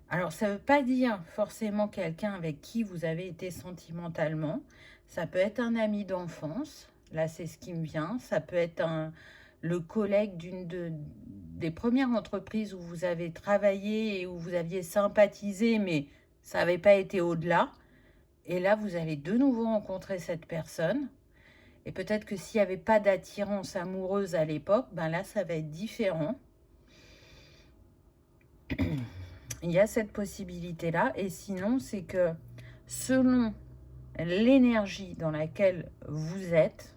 Alors, ça ne veut pas dire forcément quelqu'un avec qui vous avez été sentimentalement. Ça peut être un ami d'enfance. Là, c'est ce qui me vient. Ça peut être le collègue des premières entreprises où vous avez travaillé et où vous aviez sympathisé, mais ça n'avait pas été au-delà. Et là, vous allez de nouveau rencontrer cette personne. Et peut-être que s'il n'y avait pas d'attirance amoureuse à l'époque, ben là, ça va être différent. Il y a cette possibilité-là. Et sinon, c'est que selon l'énergie dans laquelle vous êtes,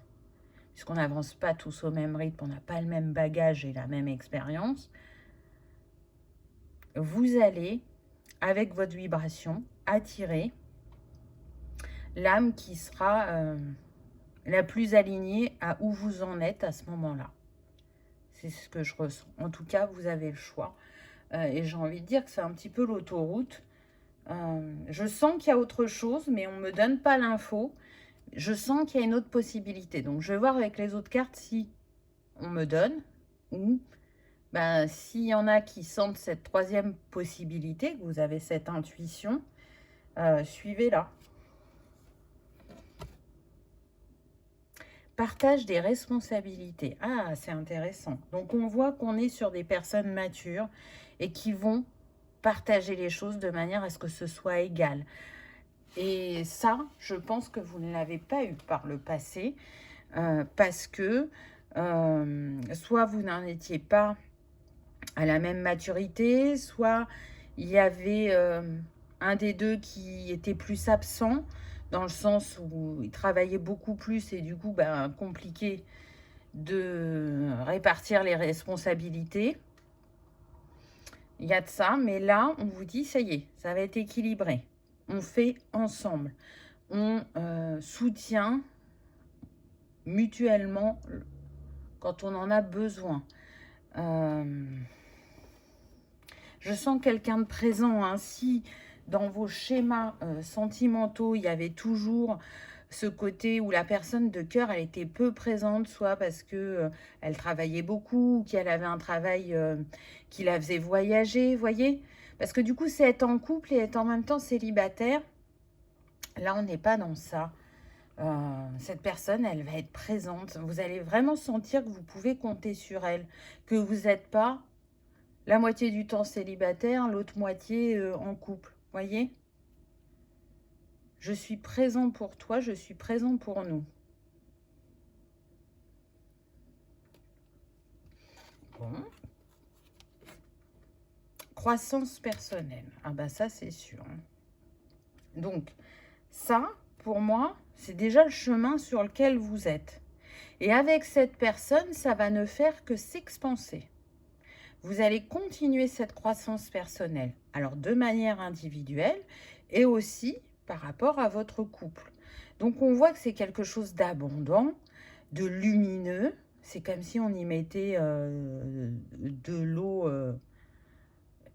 puisqu'on n'avance pas tous au même rythme, on n'a pas le même bagage et la même expérience, vous allez, avec votre vibration, attirer l'âme qui sera la plus alignée à où vous en êtes à ce moment-là. C'est ce que je ressens. En tout cas, vous avez le choix. Et j'ai envie de dire que c'est un petit peu l'autoroute. Je sens qu'il y a autre chose, mais on ne me donne pas l'info. Je sens qu'il y a une autre possibilité. Donc, je vais voir avec les autres cartes si on me donne ou s'il y en a qui sentent cette troisième possibilité, que vous avez cette intuition, suivez-la. Partage des responsabilités. Ah, c'est intéressant. Donc, on voit qu'on est sur des personnes matures et qui vont partager les choses de manière à ce que ce soit égal. Et ça, je pense que vous ne l'avez pas eu par le passé parce que soit vous n'en étiez pas à la même maturité, soit il y avait un des deux qui était plus absent, dans le sens où il travaillait beaucoup plus et du coup, compliqué de répartir les responsabilités. Il y a de ça, mais là, on vous dit, ça y est, ça va être équilibré. On fait ensemble. On soutient mutuellement quand on en a besoin. Je sens quelqu'un de présent. Hein. Si dans vos schémas sentimentaux, il y avait toujours ce côté où la personne de cœur, elle était peu présente, soit parce que elle travaillait beaucoup, ou qu'elle avait un travail qui la faisait voyager, voyez. Parce que du coup, c'est être en couple et être en même temps célibataire. Là, on n'est pas dans ça. Cette personne, elle va être présente. Vous allez vraiment sentir que vous pouvez compter sur elle, que vous n'êtes pas la moitié du temps célibataire, l'autre moitié en couple, voyez. Je suis présent pour toi, je suis présent pour nous. Bon. Croissance personnelle. Ah bah ça, c'est sûr. Donc, ça, pour moi, c'est déjà le chemin sur lequel vous êtes. Et avec cette personne, ça va ne faire que s'expanser. Vous allez continuer cette croissance personnelle. Alors, de manière individuelle et aussi par rapport à votre couple. Donc, on voit que c'est quelque chose d'abondant, de lumineux. C'est comme si on y mettait de l'eau,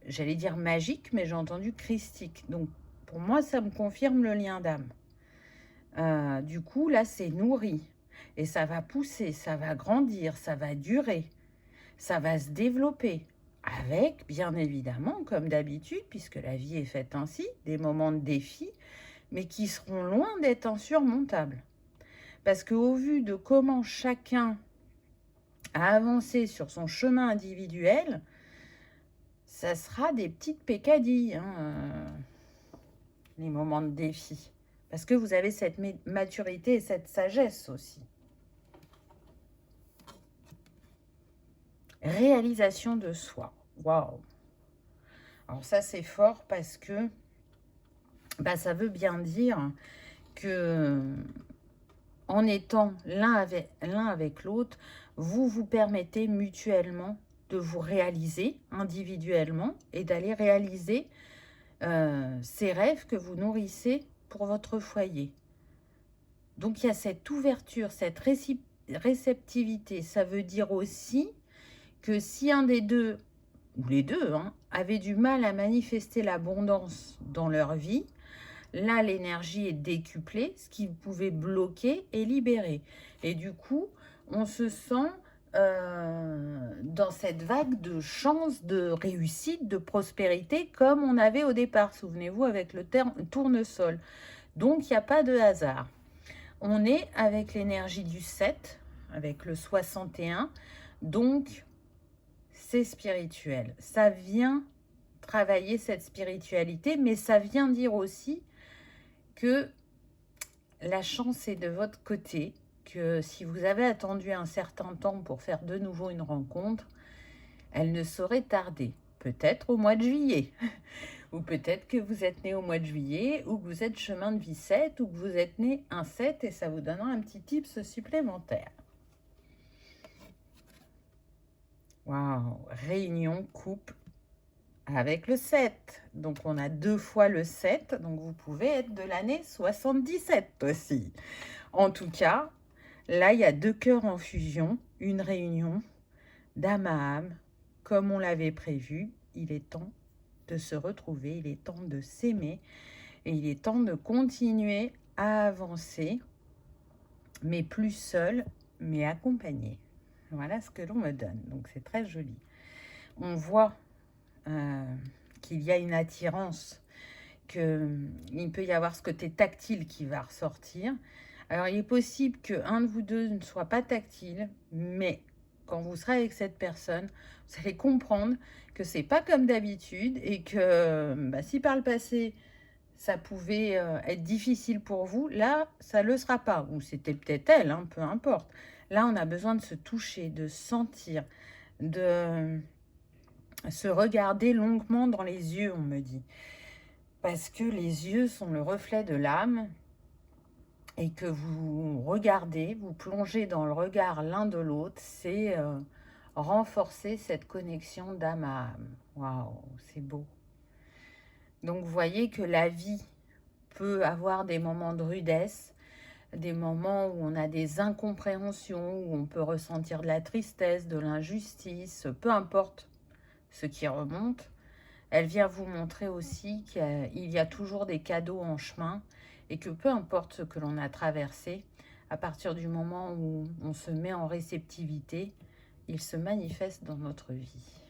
j'allais dire magique, mais j'ai entendu christique. Donc, pour moi, ça me confirme le lien d'âme. Du coup, là, c'est nourri. Et ça va pousser, ça va grandir, ça va durer. Ça va se développer. Avec, bien évidemment, comme d'habitude, puisque la vie est faite ainsi, des moments de défi, mais qui seront loin d'être insurmontables. Parce qu'au vu de comment chacun a avancé sur son chemin individuel, ça sera des petites pécadilles, hein, les moments de défi. Parce que vous avez cette maturité et cette sagesse aussi. Réalisation de soi. Waouh! Alors ça, c'est fort parce que bah, ça veut bien dire que en étant l'un avec l'autre, vous vous permettez mutuellement de vous réaliser individuellement et d'aller réaliser ces rêves que vous nourrissez pour votre foyer. Donc il y a cette ouverture, cette réceptivité. Ça veut dire aussi que si un des deux, ou les deux, avaient du mal à manifester l'abondance dans leur vie, là, l'énergie est décuplée, ce qui pouvait bloquer et libérer. Et du coup, on se sent dans cette vague de chance, de réussite, de prospérité, comme on avait au départ, souvenez-vous, avec le tournesol. Donc, il n'y a pas de hasard. On est avec l'énergie du 7, avec le 61, donc c'est spirituel. Ça vient travailler cette spiritualité, mais ça vient dire aussi que la chance est de votre côté, que si vous avez attendu un certain temps pour faire de nouveau une rencontre, elle ne saurait tarder. Peut-être au mois de juillet, ou peut-être que vous êtes né au mois de juillet, ou que vous êtes chemin de vie 7, ou que vous êtes né un 7, et ça vous donnera un petit tips supplémentaire. Waouh! Réunion couple avec le 7. Donc, on a 2 fois le 7. Donc, vous pouvez être de l'année 77 aussi. En tout cas, là, il y a 2 cœurs en fusion, une réunion d'âme à âme. Comme on l'avait prévu, il est temps de se retrouver, il est temps de s'aimer et il est temps de continuer à avancer, mais plus seul, mais accompagné. Voilà ce que l'on me donne. Donc, c'est très joli. On voit qu'il y a une attirance, qu'il peut y avoir ce côté tactile qui va ressortir. Alors, il est possible qu'un de vous deux ne soit pas tactile, mais quand vous serez avec cette personne, vous allez comprendre que c'est pas comme d'habitude et que si par le passé, ça pouvait être difficile pour vous, là, ça ne le sera pas. Ou c'était peut-être elle, peu importe. Là, on a besoin de se toucher, de sentir, de se regarder longuement dans les yeux, on me dit. Parce que les yeux sont le reflet de l'âme et que vous regardez, vous plongez dans le regard l'un de l'autre, c'est renforcer cette connexion d'âme à âme. Waouh, c'est beau. Donc, vous voyez que la vie peut avoir des moments de rudesse, des moments où on a des incompréhensions, où on peut ressentir de la tristesse, de l'injustice, peu importe ce qui remonte. Elle vient vous montrer aussi qu'il y a toujours des cadeaux en chemin et que peu importe ce que l'on a traversé, à partir du moment où on se met en réceptivité, il se manifeste dans notre vie.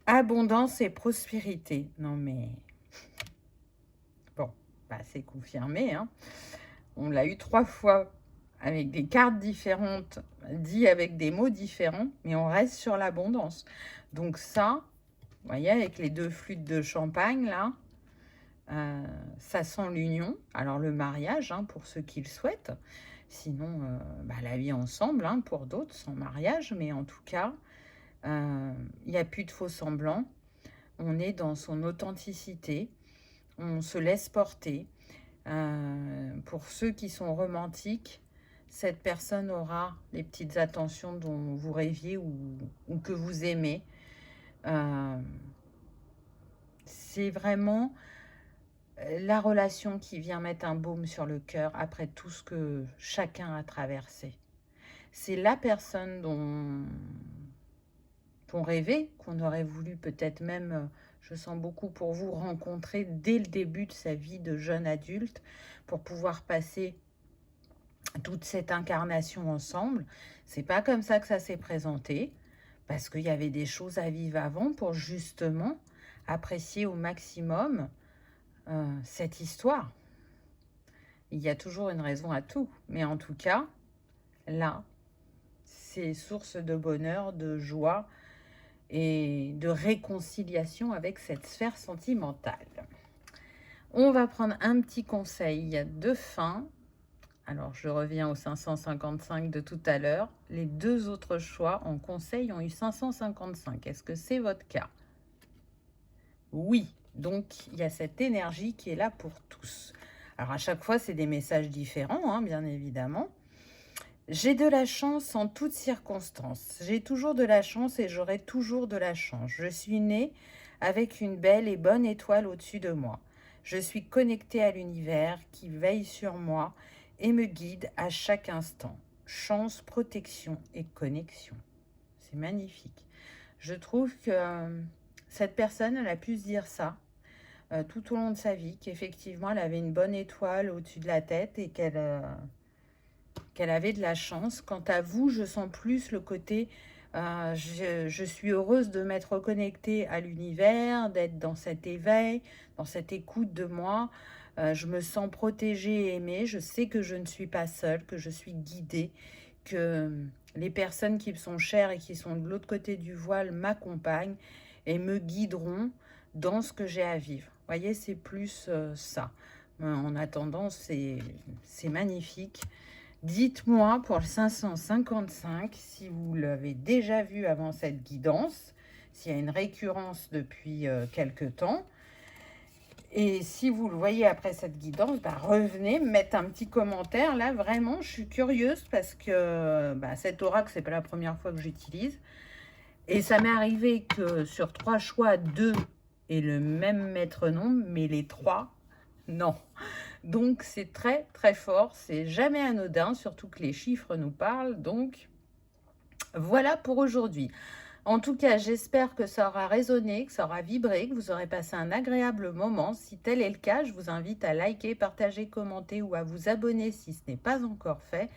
Abondance et prospérité. Non mais... Bon, c'est confirmé. On l'a eu 3 fois avec des cartes différentes, dit avec des mots différents, mais on reste sur l'abondance. Donc ça, Vous voyez, avec les 2 flûtes de champagne, là, ça sent l'union. Alors, le mariage, hein, pour ceux qui le souhaitent. Sinon, bah, la vie ensemble, hein, pour d'autres, sans mariage. Mais en tout cas, il n'y a plus de faux semblants. On est dans son authenticité. On se laisse porter. Pour ceux qui sont romantiques, cette personne aura les petites attentions dont vous rêviez ou que vous aimez. C'est vraiment la relation qui vient mettre un baume sur le cœur après tout ce que chacun a traversé. C'est la personne dont on rêvait, qu'on aurait voulu peut-être même, je sens beaucoup pour vous, rencontrer dès le début de sa vie de jeune adulte pour pouvoir passer toute cette incarnation ensemble. C'est pas comme ça que ça s'est présenté, parce qu'il y avait des choses à vivre avant pour justement apprécier au maximum cette histoire. Il y a toujours une raison à tout, mais en tout cas, là, c'est source de bonheur, de joie et de réconciliation avec cette sphère sentimentale. On va prendre un petit conseil de fin. Alors, je reviens au 555 de tout à l'heure. Les 2 autres choix en conseil ont eu 555. Est-ce que c'est votre cas? Oui. Donc, il y a cette énergie qui est là pour tous. Alors, à chaque fois, c'est des messages différents, hein, bien évidemment. J'ai de la chance en toutes circonstances. J'ai toujours de la chance et j'aurai toujours de la chance. Je suis née avec une belle et bonne étoile au-dessus de moi. Je suis connectée à l'univers qui veille sur moi et me guide à chaque instant. Chance, protection et connexion. C'est magnifique. Je trouve que cette personne, elle a pu se dire ça tout au long de sa vie, qu'effectivement, elle avait une bonne étoile au-dessus de la tête et qu'elle avait de la chance. Quant à vous, je sens plus le côté je suis heureuse de m'être reconnectée à l'univers, d'être dans cet éveil, dans cette écoute de moi. Je me sens protégée et aimée. Je sais que je ne suis pas seule, que je suis guidée, que les personnes qui me sont chères et qui sont de l'autre côté du voile m'accompagnent et me guideront dans ce que j'ai à vivre. Vous voyez, c'est plus ça. En attendant, c'est magnifique. Dites-moi pour le 555 si vous l'avez déjà vu avant cette guidance, s'il y a une récurrence depuis quelque temps. Et si vous le voyez après cette guidance, bah, revenez, mettre un petit commentaire. Là, vraiment, je suis curieuse parce que cet oracle, c'est pas la première fois que j'utilise. Et ça m'est arrivé que sur 3 choix, 2 aient le même maître nombre, mais les 3, non. Donc, c'est très, très fort. C'est jamais anodin, surtout que les chiffres nous parlent. Donc, voilà pour aujourd'hui. En tout cas, j'espère que ça aura résonné, que ça aura vibré, que vous aurez passé un agréable moment. Si tel est le cas, je vous invite à liker, partager, commenter ou à vous abonner si ce n'est pas encore fait.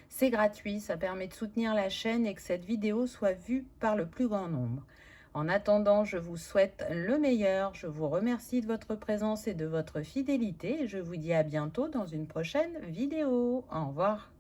C'est gratuit, ça permet de soutenir la chaîne et que cette vidéo soit vue par le plus grand nombre. En attendant, je vous souhaite le meilleur. Je vous remercie de votre présence et de votre fidélité. Et je vous dis à bientôt dans une prochaine vidéo. Au revoir.